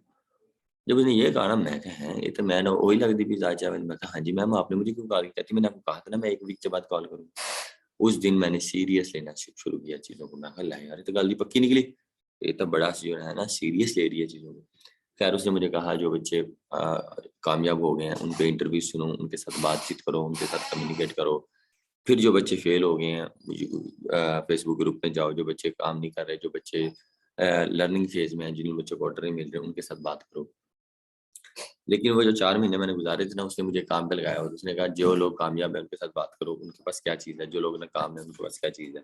जब उसने ये कहा ना, मैं कहा है ये तो मैं ना वही लगती भी जायचा। मैं कहा हाँ जी मैम आपने मुझे क्यों कॉल किया थी, मैंने आपको कहा था ना मैं 1 वीक के बाद कॉल करूँ। उस दिन मैंने सीरियस लेना शुरू किया चीज़ों को। मैं कहा ला यार ये तो गल दी पक्की निकली, ये तो बड़ा जो है ना सीरियस ले रही है चीज़ों को। खैर उसने मुझे कहा जो बच्चे कामयाब हो गए हैं उनके इंटरव्यू सुनो, उनके साथ बातचीत करो, उनके साथ कम्युनिकेट करो। फिर जो बच्चे फेल हो गए हैं फेसबुक ग्रुप में जाओ, जो बच्चे काम नहीं कर रहे, जो बच्चे लर्निंग फेज में हैं, जिन बच्चों को ऑर्डर नहीं मिल रहे, उनके साथ बात करो। लेकिन वो जो 4 महीने मैंने गुजारे थे ना, उसने मुझे काम पे लगाया और उसने कहा जो लोग कामयाब है उनके साथ बात करो, उनके पास क्या चीज़ है, जो लोग ना काम है उनके पास क्या चीज़ है।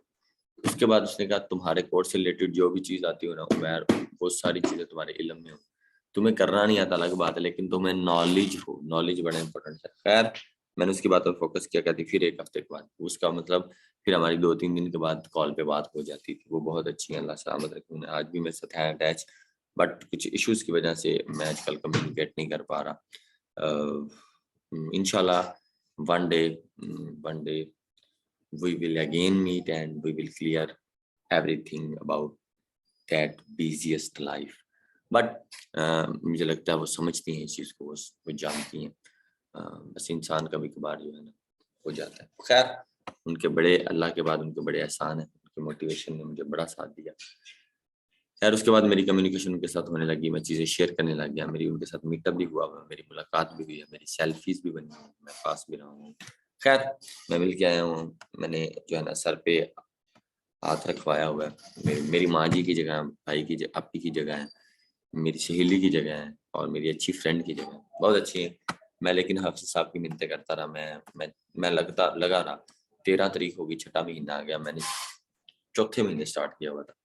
उसके बाद उसने कहा तुम्हारे कोर्स से रिलेटेड जो भी चीज़ आती हो ना उमैर, वो सारी चीज़ें तुम्हारे इल्म में हो। तुम्हें करना नहीं आता अलग बात है, लेकिन तुम्हें नॉलेज हो, नॉलेज बड़ा इंपॉर्टेंट है। खैर मैंने उसकी बात पर फोकस किया। कहती फिर 1 हफ्ते के बाद, उसका मतलब फिर हमारी 2-3 दिन के बाद कॉल पे बात हो जाती थी। वो बहुत अच्छी है, अल्लाह सलामत रखे उन्हें, आज भी मेरे साथ है अटैच। बट कुछ इश्यूज की वजह से मैं आजकल कम्युनिकेट नहीं कर पा रहा। इंशाल्लाह one day we will again meet and we will clear everything about that busiest life. But मुझे लगता है वो समझती हैं इस चीज़ को, वो जानती हैं। बस इंसान कभी कभार जो है ना हो जाता है। खैर उनके बड़े, अल्लाह के बाद उनके बड़े एहसान है, उनके मोटिवेशन ने मुझे बड़ा साथ दिया। खैर उसके बाद मेरी कम्युनिकेशन उनके साथ होने लगी, मैं चीज़ें शेयर करने लग गया, मेरी उनके साथ मीटअप भी हुआ, मेरी मुलाकात भी हुई है, मेरी सेल्फीज भी बनी है, मैं पास भी रहा हूँ। खैर मैं मिल के आया हूँ, मैंने जो है ना सर पे हाथ रखवाया हुआ है। मेरी माँ जी की जगह, भाई की आपी की जगह है, मेरी सहेली की जगह है और मेरी अच्छी फ्रेंड की जगह है, बहुत अच्छी है। मैं लेकिन हाफिज साहब की मिन्नतें करता रहा, मैं लगा रहा। 13 तारीख होगी, 6ठा महीना आ गया, मैंने 4थे महीने स्टार्ट किया हुआ था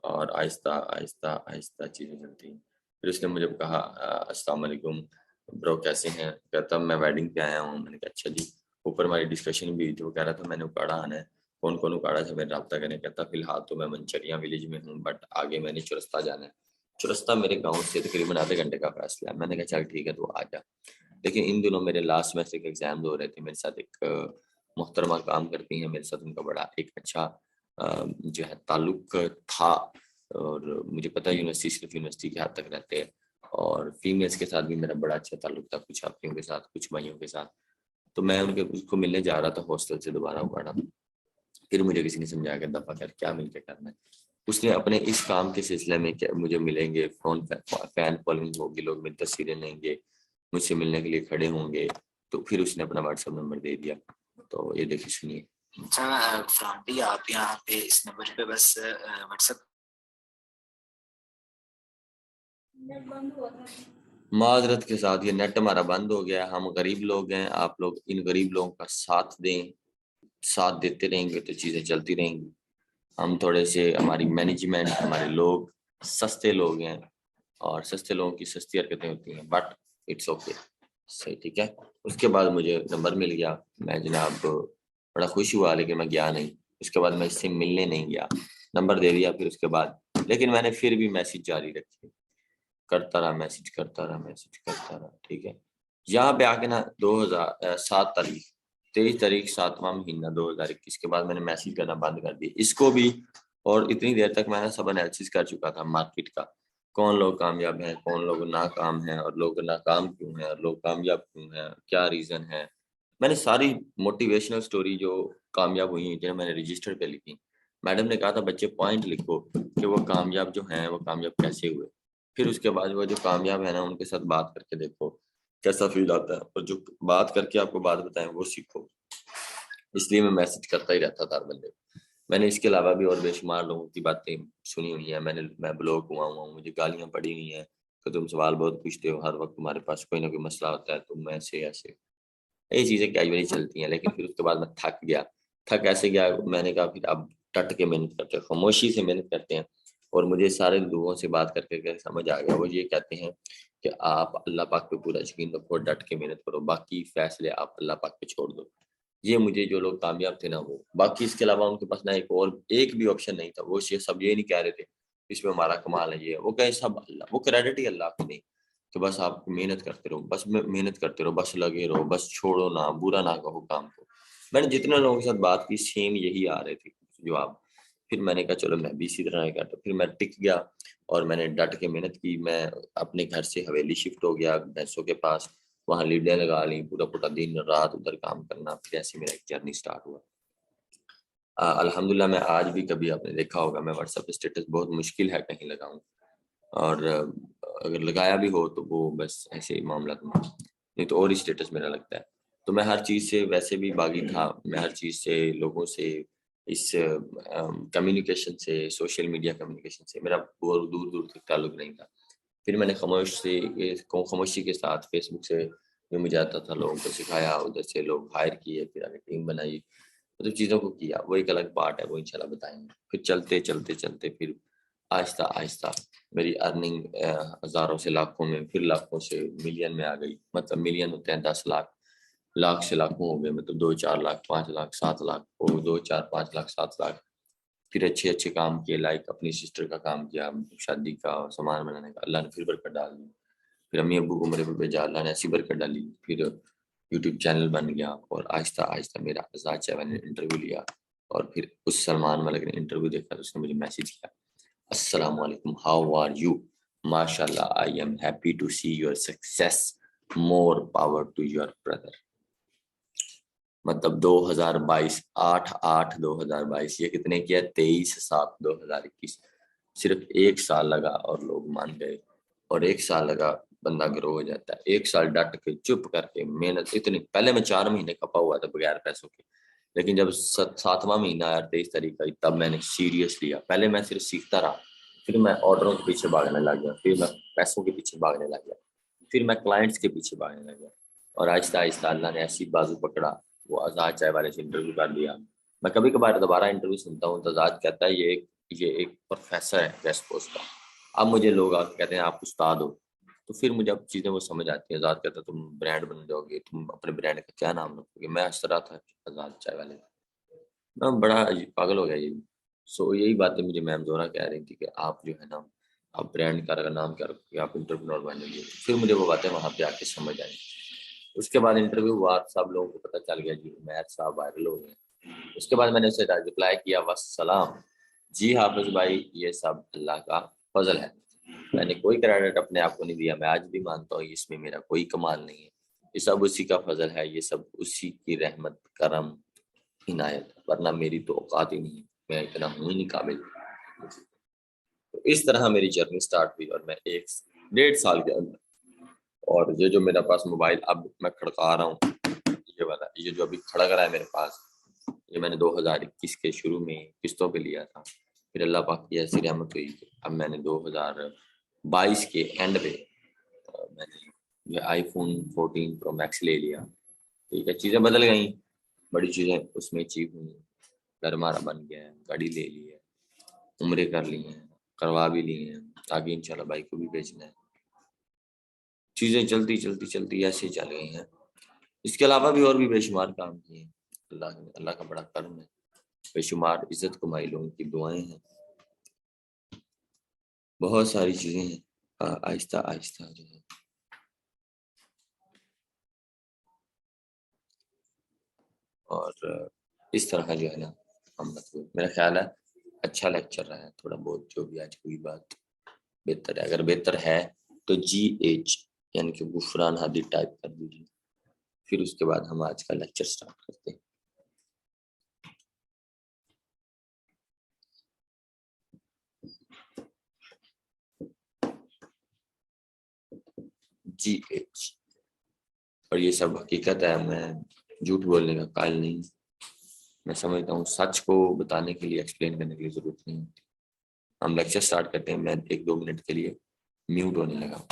और आहिस्ता आहिस्ता आहिस्ता चीज़ें चलती हैं। फिर उसने मुझे कहा अस्सलाम वालेकुम ब्रो कैसे हैं, कहता मैं वेडिंग पे आया हूँ। मैंने कहा अच्छा जी। ऊपर हमारी डिस्कशन भी हुई थी, वो कह रहा था मैंने उकाड़ा आना है, कौन कौन उकाड़ा से मेरे रब्ता करें। कहता फिलहाल तो मैं मंचरिया विलेज में हूँ, बट आगे मैंने चुरस्ता जाना है। चुरस्ता मेरे गाँव से तकरीबन आधे घंटे का फासला है। मैंने कहा चल ठीक है तो आ जा। लेकिन इन दिनों मेरे लास्ट सेमेस्टर के एग्जाम हो रहे थे, मेरे साथ एक मोहतरमा काम करती हैं, मेरे साथ उनका बड़ा एक अच्छा जो है ताल्लुक था, और मुझे पता है यूनिवर्सिटी सिर्फ यूनिवर्सिटी के हद तक रहते हैं, और फीमेल्स के साथ भी मेरा बड़ा अच्छा ताल्लुक था, कुछ आपियों के साथ, कुछ भाइयों के साथ। तो मैं उसको मिलने जा रहा था हॉस्टल से दोबारा उगाड़ा। फिर मुझे किसी ने समझाया कि दफा कर, क्या मिलकर करना है। उसने अपने इस काम के सिलसिले में क्या मुझे मिलेंगे, फैन फॉलोइंग होगी, लोग मेरी तस्वीरें लेंगे, मुझसे मिलने के लिए खड़े होंगे, तो फिर उसने अपना व्हाट्सएप नंबर दे दिया। तो ये देखिए, सुनिए। अच्छा फरहान भाई, आप यहाँ पे इस नंबर पे बस व्हाट्सएप बंद हुआ था। माजरत के साथ ये नेट हमारा बंद हो गया। हम गरीब लोग हैं, आप लोग इन गरीब लोगों का साथ दें, साथ देते रहेंगे तो चीज़ें चलती रहेंगी। हम थोड़े से, हमारी मैनेजमेंट, हमारे लोग सस्ते लोग हैं, और सस्ते लोगों की सस्ती हरकतें होती हैं, बट इट्स ओके, सही, ठीक है। उसके बाद मुझे नंबर मिल गया, मैं जनाब बड़ा खुश हुआ, लेकिन मैं गया नहीं। उसके बाद मैं इससे मिलने नहीं गया, नंबर दे दिया फिर उसके बाद, लेकिन मैंने फिर भी मैसेज जारी रखे, करता रहा, मैसेज करता रहा, मैसेज करता रहा, ठीक है। यहाँ पे आके ना 2007 तारीख 23 तारीख 7वां महीना 2021 के बाद मैंने मैसेज करना बंद कर दिया इसको भी। और इतनी देर तक मैंने सब एनालिसिस कर चुका था मार्केट का, कौन लोग कामयाब हैं, कौन लोग नाकाम हैं, और लोग नाकाम क्यों हैं, और लोग कामयाब क्यों हैं, क्या रीजन है। मैंने सारी मोटिवेशनल स्टोरी जो कामयाब हुई हैं जिन्हें मैंने रजिस्टर पे लिखी। मैडम ने कहा था बच्चे पॉइंट लिखो कि वो कामयाब जो हैं वो कामयाब कैसे हुए। फिर उसके बाद वो जो कामयाब है ना, उनके साथ बात करके देखो कैसा फील आता है, और जो बात करके आपको बात बताएं वो सीखो। इसलिए मैं मैसेज करता ही रहता था हर बंदे को। मैंने इसके अलावा भी और बेशुमार लोगों की बातें सुनी हुई हैं। मैं ब्लॉक हुआ हूँ, मुझे गालियां पड़ी हुई हैं कि तुम सवाल बहुत पूछते हो, हर वक्त तुम्हारे पास कोई ना कोई मसला होता है, तुम ऐसे ऐसे, ये चीजें कई बार चलती हैं। लेकिन फिर उसके बाद मैं थक गया। थक ऐसे गया, मैंने कहा फिर अब डट के मेहनत करते हैं, खामोशी से मेहनत करते हैं। और मुझे सारे लोगों से बात करके समझ आ गया, वो ये कहते हैं कि आप अल्लाह पाक पे पूरा यकीन रखो, डट के मेहनत करो, बाकी फैसले आप अल्लाह पाक पे छोड़ दो। ये मुझे जो लोग कामयाब थे ना, वो बाकी इसके अलावा उनके पास ना एक भी ऑप्शन नहीं था। वो सब ये नहीं कह रहे थे इसमें हमारा कमाल है, ये वो कहे सब अल्लाह, वो क्रेडिट ही अल्लाह को नहीं। तो बस आप मेहनत करते रहो, बस मेहनत करते रहो, बस लगे रहो, बस छोड़ो ना, बुरा ना कहो काम को। मैंने जितने लोगों के साथ बात की सेम यही आ रहे थे जवाब। फिर मैंने कहा चलो मैं भी इसी तरह करता, फिर मैं टिक गया और मैंने डट के मेहनत की। मैं अपने घर से हवेली शिफ्ट हो गया भैंसों के पास, वहां लीडें लगा ली, पूरा पूरा दिन रात उधर काम करना। फिर ऐसे मेरा एक जर्नी स्टार्ट हुआ। अल्हम्दुलिल्लाह मैं आज भी, कभी आपने देखा होगा मैं व्हाट्सएप स्टेटस बहुत मुश्किल है कहीं लगाऊं, और अगर लगाया भी हो तो वो बस ऐसे ही मामला में, नहीं तो और ही स्टेटस मेरा लगता है। तो मैं हर चीज़ से वैसे भी बागी था, मैं हर चीज़ से, लोगों से, इस कम्युनिकेशन से, सोशल मीडिया कम्युनिकेशन से मेरा बहुत दूर दूर तक ताल्लुक नहीं था। फिर मैंने खामोशी के साथ फेसबुक से जो मुझे आता था लोगों को सिखाया, उधर से लोग हायर किए, फिर आगे टीम बनाई, मतलब चीज़ों को किया। वो एक अलग पार्ट है, वो इंशाल्लाह बताएंगे। फिर चलते चलते चलते फिर आहिस्ता आहिस्ता मेरी अर्निंग हज़ारों से लाखों में, फिर लाखों से मिलियन में आ गई। मतलब मिलियन होते हैं 10 लाख, लाख से लाखों हो गए, मतलब 2-4 लाख, 5 लाख, 7 लाख, और 2-4-5 लाख, 7 लाख। फिर अच्छे अच्छे काम किए, लाइक अपनी सिस्टर का काम किया, शादी का सामान बनाने का, अल्लाह ने फिर बरकत डाल दी। फिर अम्मी अब्बू को मेरे पे भेजा, अल्लाह ने ऐसी बरकत डाली। फिर यूट्यूब चैनल बन गया, और आहिस्ता आहिस्ता मेरा आज़ाद चैनल ने इंटरव्यू लिया। और फिर उस सलमान मलिक ने इंटरव्यू देखा तो उसने मुझे मैसेज किया, अस्सलाम वालेकुम, हाउ आर यू, माशाल्लाह, I am happy to see your success, more power to your brother. मतलब 2022, 8/8/2022, ये कितने किया, 23/7/2021। सिर्फ 1 साल लगा और लोग मान गए, और 1 साल लगा बंदा ग्रो हो जाता है। 1 साल डट के चुप करके मेहनत इतनी, पहले मैं 4 महीने खपा हुआ था बगैर पैसों के, लेकिन जब 7वां महीना आया 23 तारीख का, तब मैंने सीरियस लिया। पहले मैं सिर्फ सीखता रहा, फिर मैं ऑर्डरों के पीछे भागने लग गया, फिर मैं पैसों के पीछे भागने लग गया, फिर मैं क्लाइंट्स के पीछे भागने लग गया, और आहिस्ता आहिस्ता अल्लाह ने ऐसी बाजू पकड़ा, वो आज़ाद चाय वाले से इंटरव्यू कर दिया। मैं कभी कभार दोबारा इंटरव्यू सुनता हूँ तो आज़ाद कहता है ये एक प्रोफेसर है वेस्ट कोस्ट का। अब मुझे लोग आके कहते हैं आप उस्ताद हो, तो फिर मुझे अब चीज़ें वो समझ आती हैं। आज़ाद कहता है तुम ब्रांड बन जाओगे, तुम अपने ब्रांड का क्या नाम रखोगे। मैं हंस रहा था आज़ाद चाय वाले, मैं बड़ा पागल हो गया ये। सो यही बातें मुझे मैम जोरा कह रही थी कि आप जो है ना, आप ब्रांड का नाम क्या रखोगे, आप इंटरप्रेन्योर बनेंगे। फिर मुझे वो बातें वहाँ पे आके समझ आई। उसके बाद इंटरव्यू हुआ, सब लोगों को पता चल गया जी उमैर साहब वायरल हो गए। उसके बाद मैंने उसे रिप्लाई किया वस्सलाम। जी हाफिज भाई, ये सब अल्लाह का फजल है, मैंने कोई क्रेडिट अपने आप को नहीं दिया। मैं आज भी मानता हूँ इसमें मेरा कोई कमाल नहीं है, ये सब उसी का फजल है, ये सब उसी की रहमत करम इनायत, वरना मेरी तो औकात ही नहीं है, मैं इतना हूँ ही नहीं काबिल। तो इस तरह मेरी जर्नी स्टार्ट हुई और मैं 1 डेढ़ साल के अंदर, और ये जो मेरे पास मोबाइल अब मैं खड़का रहा हूँ, ये वाला, ये जो अभी खड़क रहा है मेरे पास, ये मैंने 2021 के शुरू में किस्तों पे लिया था। फिर अल्लाह पाक की ऐसी रहमत हुई कि अब मैंने 2022 के एंड पे मैंने ये आईफोन 14 प्रो मैक्स ले लिया। ठीक है, चीज़ें बदल गई, बड़ी चीज़ें उसमें अचीव हुई, घर हमारा बन गया है, गाड़ी ले ली है, उम्रे कर ली हैं, करवा भी ली हैं, आगे इंशाल्लाह बाइक को भी बेचना है। चीज़ें चलती चलती चलती ऐसे ही चल गई हैं। इसके अलावा भी और भी बेशुमार काम किए हैं, अल्लाह का बड़ा करम है, बेशुमार इज्जत कमाई, लोगों की दुआएं हैं, बहुत सारी चीज़ें हैं, आहिस्ता आहिस्ता जो है। और इस तरह जो है ना, हम मतलब मेरा ख्याल है अच्छा लेक्चर रहा है, थोड़ा बहुत जो भी आज हुई बात बेहतर है। अगर बेहतर है तो GH यानी कि गुफरान हादी टाइप कर दीजिए, फिर उसके बाद हम आज का लेक्चर स्टार्ट करते हैं। GH, और ये सब हकीकत है, मैं झूठ बोलने का कायल नहीं। मैं समझता हूँ सच को बताने के लिए, एक्सप्लेन करने की जरूरत नहीं होती। हम लेक्चर स्टार्ट करते हैं, मैं 1-2 मिनट के लिए म्यूट होने लगा।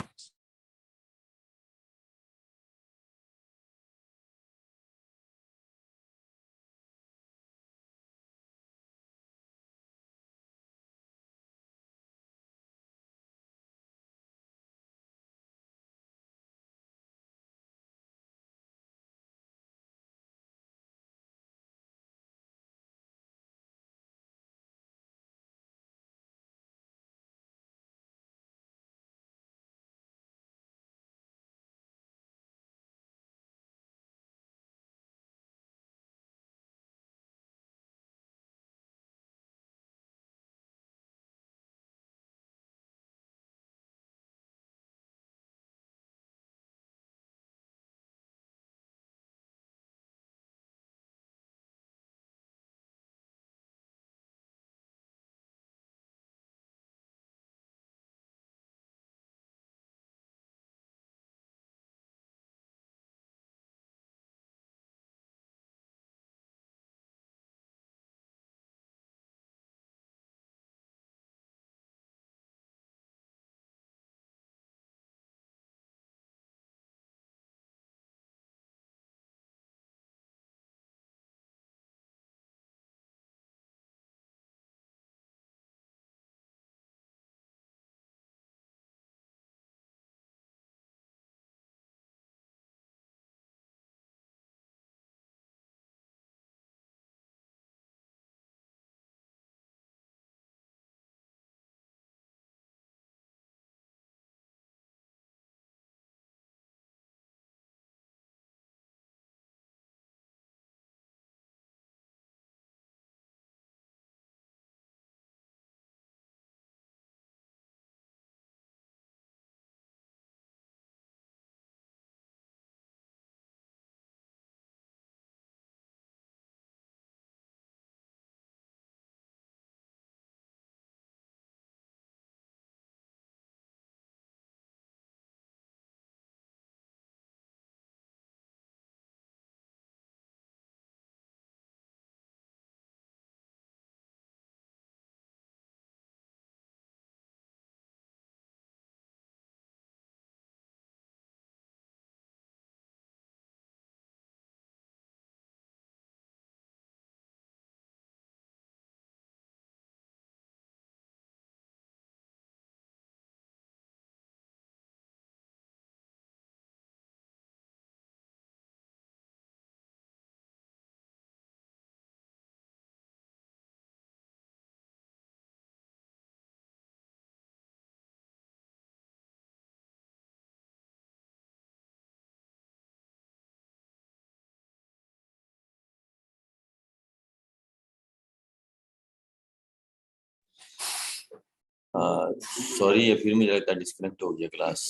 सॉरी, ये फिर मुझे लगता है डिस्कनेक्ट हो गया क्लास।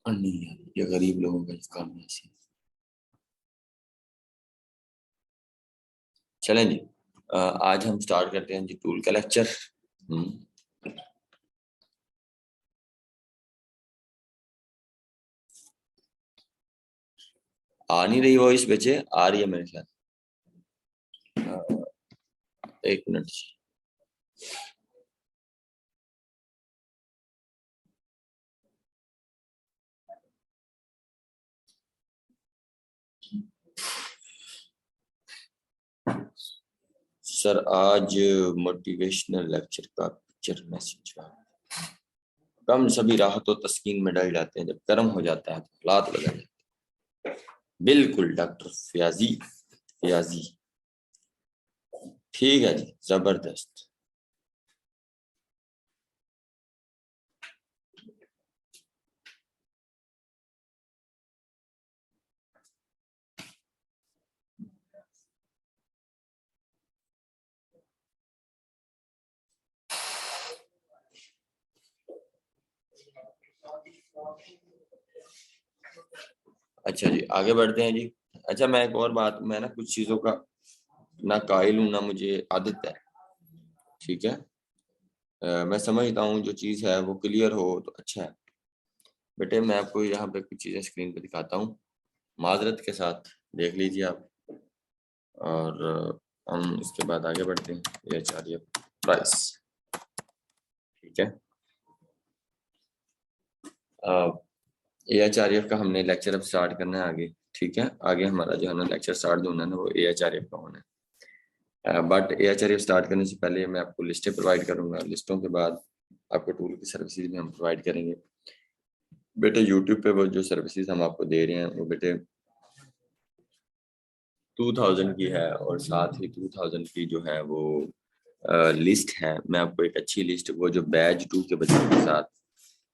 नहीं यार, ये गरीब लोगों का काम है ऐसे। चलें जी, आज हम स्टार्ट करते हैं जी टूल का लेक्चर। आ नहीं रही वॉइस बच्चे? आ रही है मेरे ख्याल। एक मिनट। सर आज मोटिवेशनल लेक्चर का पिक्चर मैसेज कम सभी राहत और तस्कीन में डल जाते हैं, जब गर्म हो जाता है तो हालात बदल जाते हैं। बिल्कुल डॉक्टर फयाजी, फयाजी ठीक है जी, जबरदस्त। अच्छा जी, आगे बढ़ते हैं जी। अच्छा, मैं एक और बात, मैं ना कुछ चीजों का ना कायल हूं ना मुझे आदत है, ठीक है। मैं समझता हूँ जो चीज है वो क्लियर हो तो अच्छा है। बेटे मैं आपको यहाँ पे कुछ चीजें स्क्रीन पे दिखाता हूँ, माजरत के साथ देख लीजिए आप, और हम इसके बाद आगे बढ़ते हैं। ये आचार्य प्राइस, ठीक है। AHRF का हमने लेक्चर अब स्टार्ट करना है आगे, ठीक है। आगे हमारा जो है ना लेक्चर स्टार्ट होना है ना, वो AHRF का होना है। बट AHRF स्टार्ट करने से पहले मैं आपको लिस्टें प्रोवाइड करूंगा, लिस्टों के बाद आपको टूल की सर्विसेज भी हम प्रोवाइड करेंगे। बेटे यूट्यूब पे वो जो सर्विसेज हम आपको दे रहे हैं वो बेटे 2000 की है, और साथ ही 2000 की जो है वो लिस्ट है। मैं आपको एक अच्छी लिस्ट, वो जो बैच 2 के बच्चों के साथ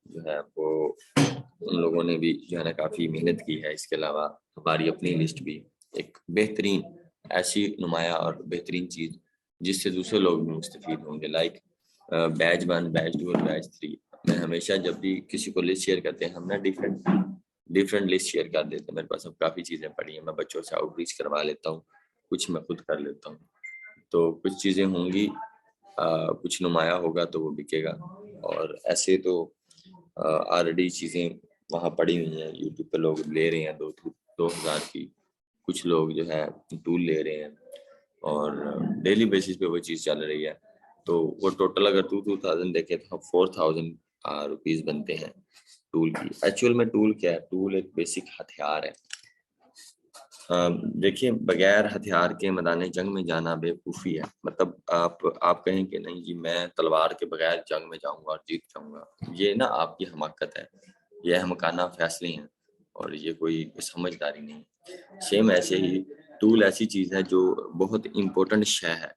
जो है वो उन लोगों ने भी जो है ना काफ़ी मेहनत की है। इसके अलावा हमारी अपनी लिस्ट भी एक बेहतरीन ऐसी नुमाया और बेहतरीन चीज़ जिससे दूसरे लोग भी मुस्तफीद होंगे। लाइक बैच 1, बैच 2 और बैच 3 में हमेशा जब भी किसी को लिस्ट शेयर करते हैं हम ना डिफरेंट लिस्ट शेयर कर देते हैं। मेरे पास अब काफ़ी चीज़ें पड़ी हैं, मैं बच्चों से आउटरीच करवा लेता हूँ, कुछ मैं खुद कर लेता हूँ। तो कुछ चीज़ें होंगी, कुछ नुमाया होगा तो वो बिकेगा, और ऐसे तो ऑलरेडी चीज़ें वहाँ पड़ी हुई हैं। यूट्यूब पे लोग ले रहे हैं 2000 की, कुछ लोग जो है टूल ले रहे हैं, और डेली बेसिस पे वो चीज़ चल रही है। तो वो टोटल अगर 2000 देखें तो 4000 रुपीज़ बनते हैं टूल की। एक्चुअल में टूल क्या है? टूल एक बेसिक हथियार है। देखिए, बगैर हथियार के मैदान जंग में जाना बेवकूफ़ी है। मतलब आप कहें कि नहीं जी मैं तलवार के बगैर जंग में जाऊंगा और जीत जाऊंगा, ये ना आपकी हमाकत है, ये हमकाना फैसले हैं, और ये कोई समझदारी नहीं। सेम ऐसे ही टूल ऐसी चीज़ है जो बहुत इम्पोर्टेंट शय है।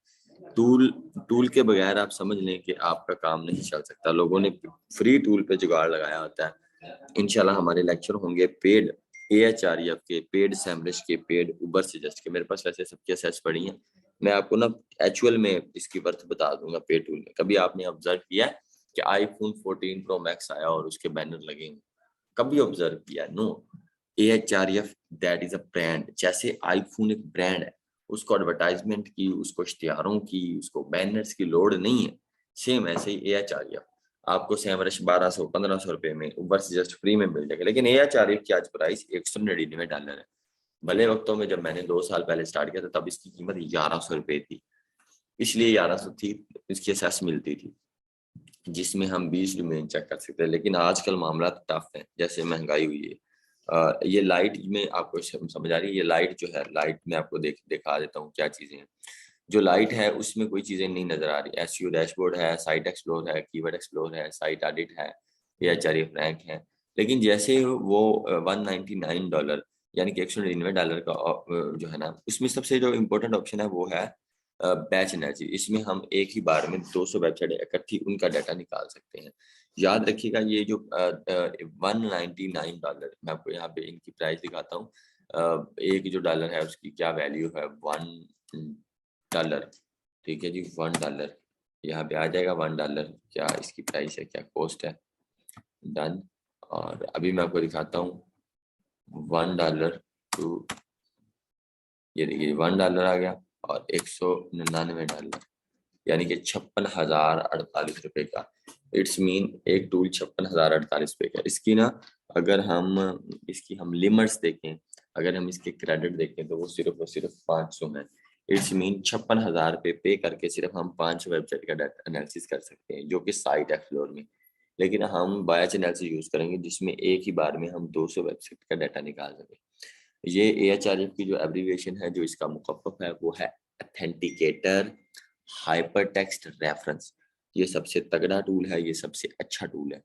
टूल टूल के बगैर आप समझ लें कि आपका काम नहीं चल सकता। लोगों ने फ्री टूल पे जुगाड़ लगाया होता है। इंशाल्लाह हमारे लेक्चर होंगे पेड AHRF के, पेड सैमरिश के, पेड उबर सजेस्ट के। मेरे पास वैसे सबकी असेस पड़ी हैं, मैं आपको ना एक्चुअल में इसकी वर्थ बता दूंगा पेड टूल में। कभी आपने ऑब्जर्व किया है कि iPhone 14 Pro Max आया और उसके बैनर लगे हैं? कभी ऑब्जर्व किया? No. AHRF that is a brand. जैसे आईफोन एक ब्रांड है, उसको एडवर्टाइजमेंट की, उसको इश्तिहारों की, उसको बैनर्स की लोड नहीं है। सेम ऐसे ही AHRF आपको सैमरश 1200-1500 रुपए में ऊबर से जस्ट फ्री में मिल जाएगा। लेकिन AHRF की आज प्राइस $199 है। भले वक्तों में जब मैंने 2 साल पहले स्टार्ट किया था तब इसकी कीमत 1100 रुपए थी, इसलिए 1100 थी, इसकी असेस मिलती थी जिसमें हम 20 डोमेन चेक कर सकते हैं। लेकिन आजकल मामला टफ है, जैसे महंगाई हुई है। ये लाइट में आपको समझ आ रही है? ये लाइट जो है, लाइट में आपको दिखा देता हूँ क्या चीजें हैं। जो लाइट है उसमें कोई चीजें नहीं नजर आ रही। SEO डैशबोर्ड है, साइट एक्सप्लोर है, कीवर्ड एक्सप्लोर है, साइट ऑडिट है, AHRF रैंक है। लेकिन जैसे वो $199 यानी कि $199 का जो है ना, उसमें सबसे जो इम्पोर्टेंट ऑप्शन है वो है बैच एनर्जी। इसमें हम एक ही बार में 200 वेबसाइट इकट्ठी उनका डाटा निकाल सकते हैं। याद रखिएगा ये जो $199, मैं आपको यहाँ पे इनकी प्राइस दिखाता हूँ। एक जो डॉलर है उसकी क्या वैल्यू है, $1, ठीक है जी, $1 यहाँ पे आ जाएगा। $1 क्या इसकी प्राइस है, क्या कॉस्ट है, डन। और अभी मैं आपको दिखाता हूँ $1 टू, ये देखिए $1 आ गया और $199, यानी कि 56,048 का। इट्स मीन एक टूल 56,048 का। इसकी ना अगर हम लिमिट्स देखें, अगर हम इसके क्रेडिट देखें तो वो सिर्फ और सिर्फ 500 है। इट्स मीन 56,000 पे करके सिर्फ हम 5 वेबसाइट का डाटा एनालिसिस कर सकते हैं, जो कि साइट एक्सप्लोर में। लेकिन हम बैच एनालिसिस यूज करेंगे जिसमें एक ही बार में हम 200 वेबसाइट का डाटा निकाल सकें। ये AHRF की जो एब्रीविएशन है, जो इसका मुकफ़्फ़फ है, वो है ऑथेंटिकेटर हाइपर टेक्स्ट रेफरेंस। ये सबसे तगड़ा टूल है, ये सबसे अच्छा टूल है।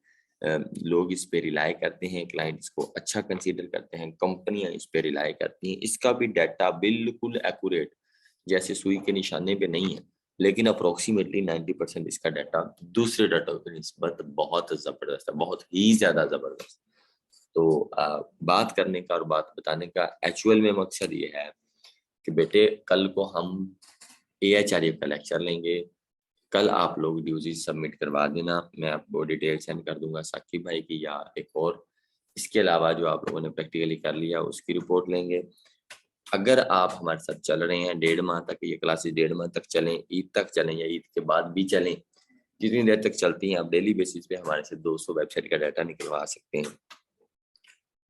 लोग इस पे रिलाई करते हैं, क्लाइंट इसको अच्छा कंसीडर करते हैं, कंपनियां इस पे रिलाई करती हैं। इसका भी डाटा बिल्कुल एक्यूरेट, जैसे सुई के निशाने पे नहीं है, लेकिन अप्रोक्सीमेटली 90% इसका डाटा दूसरे डाटा की निस्बत बहुत ज़बरदस्त है, बहुत ही ज़्यादा ज़बरदस्त। तो बात करने का और बात बताने का एक्चुअल में मकसद ये है कि बेटे कल को हम AHRF का लेक्चर लेंगे, कल आप लोग ड्यूजी सबमिट करवा देना, मैं आपको डिटेल सेंड कर दूंगा साकिब भाई की या एक और। इसके अलावा जो आप लोगों ने प्रैक्टिकली कर लिया उसकी रिपोर्ट लेंगे। अगर आप हमारे साथ चल रहे हैं 1.5 माह तक, ये क्लासेस 1.5 माह तक चलें, ईद तक चलें या ईद के बाद भी चलें, जितनी देर तक चलती हैं, आप डेली बेसिस पे हमारे से 200 वेबसाइट का डाटा निकलवा सकते हैं।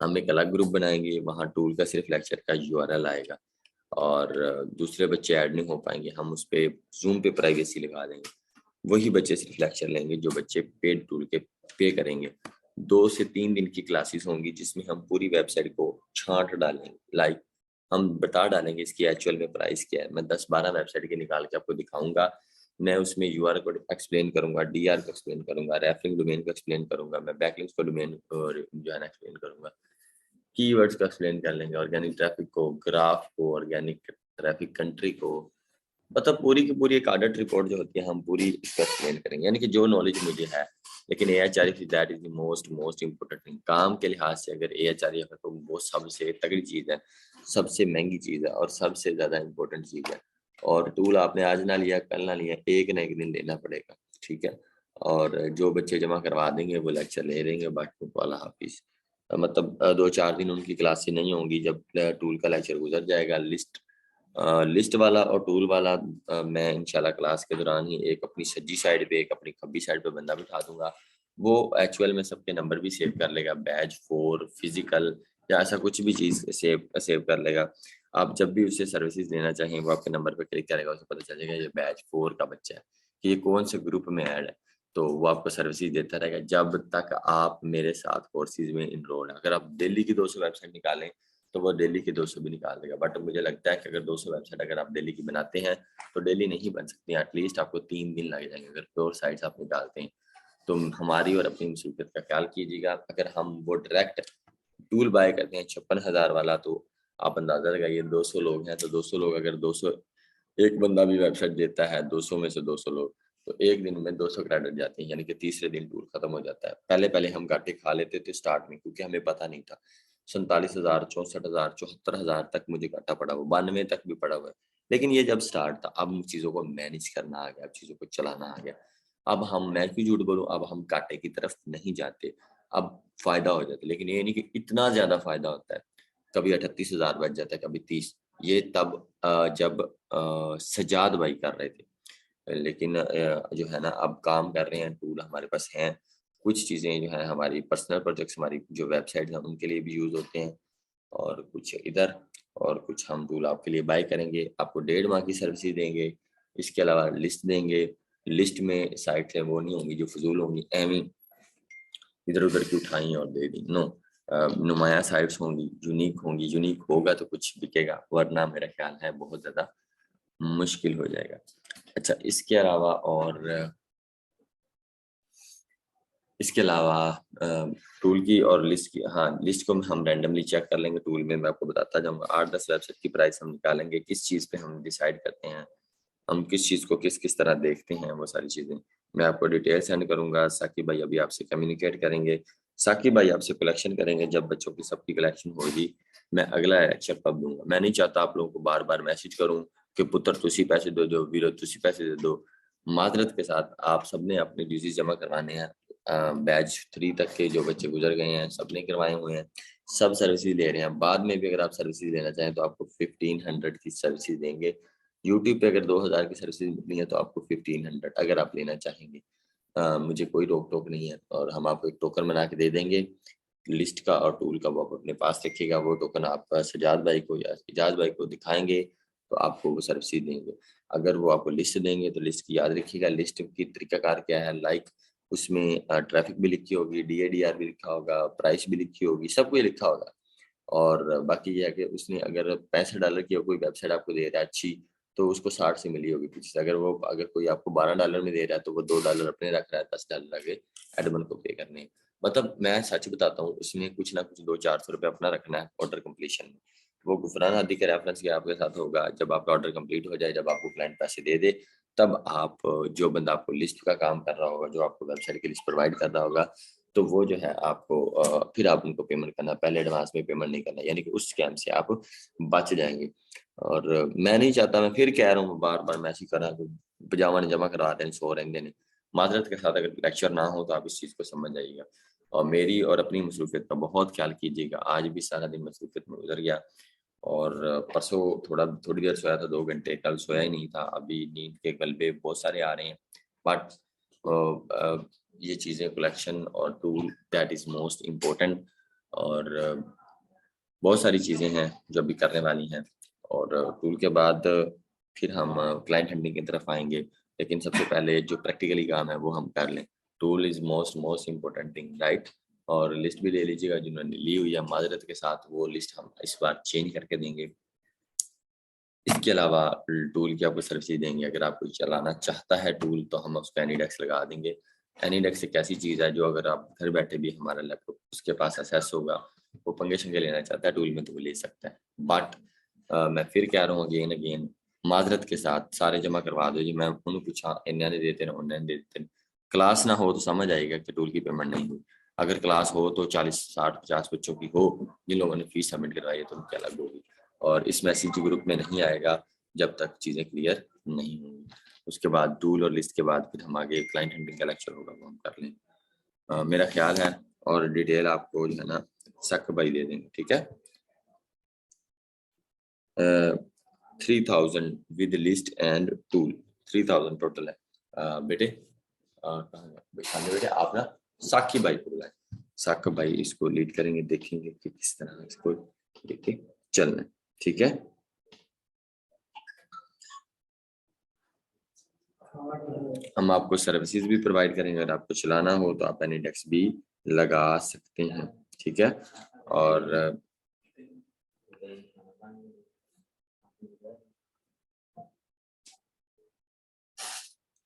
हम एक अलग ग्रुप बनाएंगे, वहाँ टूल का सिर्फ लेक्चर का URL आएगा और दूसरे बच्चे ऐड नहीं हो पाएंगे। हम उस पर जूम पे प्राइवेसी लगा देंगे, वही बच्चे सिर्फ लेक्चर लेंगे जो बच्चे पेड टूल के पे करेंगे। 2 से 3 दिन की क्लासेस होंगी जिसमें हम पूरी वेबसाइट को छांट डालेंगे, लाइक हम बता डालेंगे इसकी एक्चुअल में प्राइस क्या है। मैं 10-12 वेबसाइट के निकाल के आपको दिखाऊंगा। मैं उसमें URL को एक्सप्लेन करूंगा, DR को एक्सप्लेन करूंगा, रेफरिंग डोमेन को एक्सप्लेन करूंगा, मैं बैकलिंक्स को डोमेन और जो है ना एक्सप्लेन करूंगा, कीवर्ड्स का एक्सप्लेन कर लेंगे, ऑर्गेनिक ट्रैफिक को, ग्राफ को, ऑर्गेनिक ट्रैफिक कंट्री को, मतलब पूरी की पूरी एक ऑडिट रिपोर्ट जो होती है हम पूरी इसका एक्सप्लेन करेंगे, यानी कि जो नॉलेज मुझे है। लेकिन AHRF that is the most important thing. काम के लिहाज से अगर AHRF है तो वो सबसे तगड़ी चीज़ है, सबसे महंगी चीज़ है और सबसे ज़्यादा इम्पोर्टेंट चीज़ है। और टूल आपने आज ना लिया कल ना लिया, एक ना एक दिन लेना पड़ेगा, ठीक है। और जो बच्चे जमा करवा देंगे वो लेक्चर ले लेंगे, बाकी वाला हाफिज। मतलब 2-4 दिन उनकी क्लासें नहीं होंगी, जब टूल का लेक्चर गुजर जाएगा, लिस्ट वाला और टूल वाला मैं इंशाल्लाह क्लास के दौरान ही एक अपनी सज्जी साइड पे, एक अपनी खब्बी साइड पे बंदा बिठा दूंगा। वो एक्चुअल में सबके नंबर भी सेव कर लेगा, बैच 4 फिजिकल या ऐसा कुछ भी चीज़ सेव कर लेगा। आप जब भी उससे सर्विसेज लेना चाहें वो आपके नंबर पे क्लिक करेगा, उसे पता चल जाएगा ये बैच 4 का बच्चा है कि ये कौन से ग्रुप में ऐड है, तो वो आपको सर्विसेज देता रहेगा जब तक आप मेरे साथ कोर्सेज में इनरोल है। अगर आप दिल्ली की 200 वेबसाइट निकालें तो वो दिल्ली की 200 भी निकाल देगा। बट मुझे लगता है कि अगर 200 वेबसाइट अगर आप दिल्ली की बनाते हैं तो दिल्ली नहीं बन सकती, एटलीस्ट आपको 3 दिन लग जाएंगे अगर प्योर साइट्स आप निकालते हैं। तो हमारी और अपनी मुसीबत का ख्याल कीजिएगा। अगर हम वो डायरेक्ट टूल बाय करते हैं 56,000 वाला, तो आप अंदाजा लगाइए 200 लोग हैं तो 200 लोग अगर 200 एक बंदा भी वेबसाइट देता है, 200 में से 200 लोग, तो एक दिन में 200 क्रेडिट जाते हैं, यानी कि तीसरे दिन टूल खत्म हो जाता है। पहले हम घाटे खा लेते थे स्टार्ट में, क्योंकि हमें पता नहीं था। 47,000, 64,000, 74,000 तक मुझे घाटा पड़ा हुआ, 92 तक भी पड़ा हुआ है। लेकिन ये जब स्टार्ट था, अब चीज़ों को मैनेज करना आ गया, अब चीज़ों को चलाना आ गया। अब मैं क्यों झूठ बोलूँ, अब हम घाटे की तरफ नहीं जाते, अब फायदा हो जाता है। लेकिन ये नहीं कि इतना ज्यादा फायदा होता है, कभी 38,000 बच जाता है, कभी 30। ये तब जब सजाद भाई कर रहे थे। लेकिन जो है ना अब काम कर रहे हैं, टूल हमारे पास हैं, कुछ चीज़ें जो है हमारी पर्सनल प्रोजेक्ट्स, हमारी जो वेबसाइट है उनके लिए भी यूज़ होते हैं, और कुछ इधर, और कुछ हम टूल आपके लिए बाय करेंगे, आपको 1.5 माह की सर्विस देंगे। इसके अलावा लिस्ट देंगे, लिस्ट में साइट्स हैं वो नहीं होंगी जो फजूल होंगी, एमी इधर उधर की उठाई और दे दी, नो। नुमाया साइट्स होंगी, यूनिक होगा तो कुछ बिकेगा, वरना मेरा ख्याल है बहुत ज़्यादा मुश्किल हो जाएगा। अच्छा, इसके अलावा टूल की और लिस्ट की, हाँ लिस्ट को हम रैंडमली चेक कर लेंगे टूल में, मैं आपको बताता जाऊंगा। 8-10 वेबसाइट की प्राइस हम निकालेंगे, किस चीज़ पे हम डिसाइड करते हैं, हम किस चीज़ को किस तरह देखते हैं, वो सारी चीज़ें मैं आपको डिटेल सेंड करूंगा। साकिब भाई अभी आपसे कम्युनिकेट करेंगे, साकिब भाई आपसे कलेक्शन करेंगे। जब बच्चों की सबकी कलेक्शन होगी मैं अगला लेक्चर कब दूंगा, मैं नहीं चाहता आप लोगों को बार बार मैसेज करूं कि पुत्र तुसी पैसे दे दो, वीरो तुसी पैसे दे दो। माजरत के साथ आप सबने अपने ड्यूटीज जमा करवाने हैं। बैच 3 तक के जो बच्चे गुजर गए हैं सबने करवाए हुए हैं, सब सर्विसेज ले रहे हैं। बाद में भी अगर आप सर्विसेज लेना चाहें तो आपको 1500 की सर्विसेज देंगे। यूट्यूब पे अगर 2000 की सर्विसेज मिलनी है तो आपको 1500 अगर आप लेना चाहेंगे। मुझे कोई रोक टोक नहीं है, और हम आपको एक टोकन बना के दे देंगे लिस्ट का और टूल का, वो आप अपने पास रखिएगा। वो टोकन आप सजाद भाई को या इजाज भाई को दिखाएंगे तो आपको वो सर्विस देंगे। अगर वो आपको लिस्ट देंगे तो लिस्ट की याद रखिएगा। लिस्ट की तरीकाकार क्या है, लाइक उसमें ट्रैफिक भी लिखी होगी, DADR भी लिखा होगा, प्राइस भी लिखी होगी, सब कुछ लिखा होगा। और बाकी ये है कि उसने अगर $65 की कोई वेबसाइट आपको दे रहा है अच्छी, तो उसको 60 से मिली होगी पीछे। अगर कोई आपको $12 में दे रहा है तो वो $2 अपने रख रहा है, $10 आगे एडमिन को पे करने। मतलब मैं सच बताता हूँ, उसमें कुछ ना कुछ 200-400 रुपये अपना रखना है ऑर्डर कंप्लीशन में। वो गुफरान हादी के रेफरेंस के आपके साथ होगा। जब आपका ऑर्डर कंप्लीट हो जाए, जब आपको क्लाइंट पैसे दे दे, तब आप जो बंदा आपको लिस्ट का काम कर रहा होगा, जो आपको वेबसाइट की लिस्ट प्रोवाइड कर रहा होगा, तो वो जो है आपको फिर आप उनको पेमेंट करना, पहले एडवांस में पेमेंट नहीं करना, यानी कि उस स्कैम से आप बच जाएंगे। और मैं नहीं चाहता, मैं फिर कह रहा हूँ बार बार मैसेज कर रहा हूँ, पजामा ने जमा करा रहे हैं, सो रहेंगे ने। माजरत के साथ अगर लेक्चर ना हो तो आप इस चीज़ को समझ जाइएगा, और मेरी और अपनी मसरूफियत का बहुत ख्याल कीजिएगा। आज भी सारा दिन मसरूफियत में गुजर गया, और परसों थोड़ी देर सोया था, 2 घंटे, कल सोया ही नहीं था। अभी नींद के गलबे बहुत सारे आ रहे हैं, बट ये चीज़ें कलेक्शन और tool that is most important. और बहुत सारी चीज़ें हैं जो अभी करने वाली हैं, और टूल के बाद फिर हम क्लाइंट हैंडलिंग की तरफ आएंगे। लेकिन सबसे पहले जो प्रैक्टिकली काम है वो हम कर लें। Tool is most important thing, right. और लिस्ट भी ले लीजिएगा जिन्होंने ली हुई है, माजरत के साथ वो लिस्ट हम इस बार चेंज करके देंगे। इसके अलावा टूल की आपको सर्विस देंगे। अगर आप कोई चलाना चाहता है टूल तो हम उसको एनीडेक्स लगा देंगे। एनीडेक्स एक ऐसी चीज़ है जो अगर आप घर बैठे भी हमारा लैपटॉप उसके पास एक्सेस होगा, वो पंगे शंगे लेना चाहता है टूल में तो वो ले सकता है। बट मैं फिर कह रहा हूँ अगेन अगेन, माजरत के साथ सारे जमा करवा दो जी। मैं उन्होंने पूछा इन्होंने देते ना उन्होंने देते। क्लास ना हो तो समझ आएगा कि टूल की पेमेंट नहीं हुई। अगर क्लास हो तो 40 60 50 बच्चों की हो, जिन लोगों ने फीस सबमिट करवाई है तो उनकी अलग होगी, और इस मैसेज ग्रुप में नहीं आएगा जब तक चीज़ें क्लियर नहीं होंगी। उसके बाद टूल और लिस्ट के बाद फिर हम आगे क्लाइंट हैंडलिंग का लेक्चर होगा वो हम कर लें। मेरा ख्याल है, और डिटेल आपको जो है ना सक भाई दे देंगे, ठीक है। 3000 with list and tool, 3000 total है। बेटे बेटे आप ना साकी भाई को बुलाएं। साक भाई इसको लीड करेंगे, देखेंगे कि किस तरह इसको लेके चलना है, ठीक है। हम आपको सर्विसेज भी प्रोवाइड करेंगे। अगर आपको चलाना हो तो आप एनीडेक्स भी लगा सकते हैं, ठीक है। और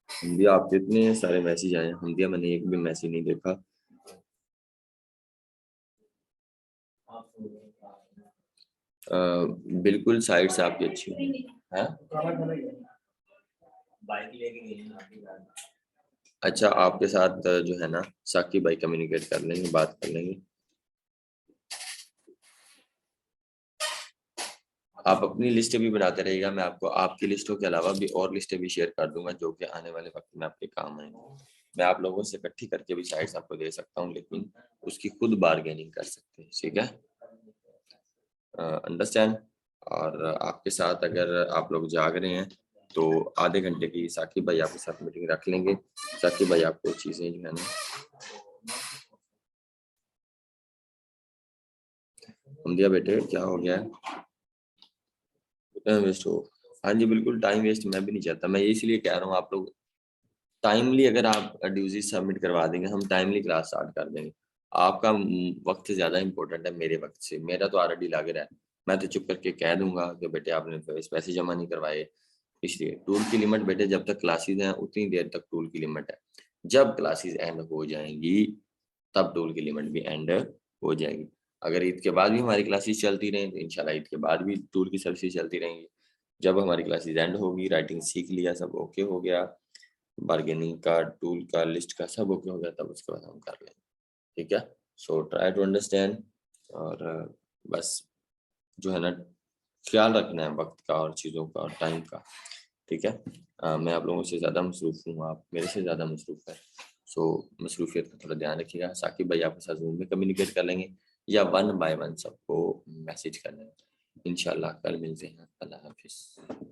हमदिया आपके इतने सारे मैसेज आए हैं, हमदिया मैंने एक भी मैसेज नहीं देखा। बिल्कुल साइड से आपकी अच्छी है। अच्छा, आपके साथ जो है ना साकी भाई कम्युनिकेट कर लेंगे, बात कर लेंगे। आप अपनी लिस्ट भी बनाते रहिएगा, मैं आपको आपकी लिस्टों के अलावा भी और लिस्टें भी शेयर कर दूंगा जो कि आने वाले वक्त में आपके काम आएंगे। मैं आप लोगों से इकट्ठी करके भी साइट्स आपको दे सकता हूँ, लेकिन उसकी खुद बार्गेनिंग कर सकते हैं, ठीक है। अंडरस्टैंड। और आपके साथ अगर आप लोग जाग रहे हैं तो आधे घंटे की साकिब भाई आपके साथ मीटिंग रख लेंगे। साकिब भाई आपको चीज़ें जो है ना, हमदिया बेटे क्या हो गया है, टाइम वेस्ट हो। हाँ जी बिल्कुल, टाइम वेस्ट मैं भी नहीं चाहता। मैं इसलिए कह रहा हूँ आप लोग टाइमली, अगर आप ड्यूटी सबमिट करवा देंगे हम टाइमली क्लास स्टार्ट कर देंगे। आपका वक्त ज़्यादा इंपॉर्टेंट है मेरे वक्त से। मेरा तो ऑलरेडी लग रहा है, मैं तो चुप करके कह दूंगा कि बेटे आपने पैसे जमा नहीं करवाए। इसलिए टूल की लिमिट बेटे जब तक क्लासेज हैं उतनी देर तक टूल की लिमिट है। जब क्लासेज एंड हो जाएंगी तब टूल की लिमिट भी एंड हो जाएगी। अगर ईद के बाद भी हमारी क्लासेस चलती रहें तो इंशाल्लाह ईद के बाद भी टूल की सर्विसेज चलती रहेंगी। जब हमारी क्लासेस एंड होगी, राइटिंग सीख लिया, सब ओके हो गया, बार्गेनिंग का, टूल का, लिस्ट का सब ओके हो गया, तब उसके बाद हम कर लेंगे, ठीक है। So try to understand. और बस जो है ना ख्याल रखना है वक्त का और चीज़ों का और टाइम का, ठीक है। मैं आप लोगों से ज़्यादा मसरूफ़ हूँ, आप मेरे से ज़्यादा मसरूफ़ है, सो मसरूफियत का थोड़ा ध्यान रखिएगा। साकिब भाई आपके साथ ज़ूम में कम्युनिकेट कर लेंगे या 1 बाय 1 सबको मैसेज कर लेंगे। इंशाल्लाह कल मिलते हैं। अल्लाह हाफिज़।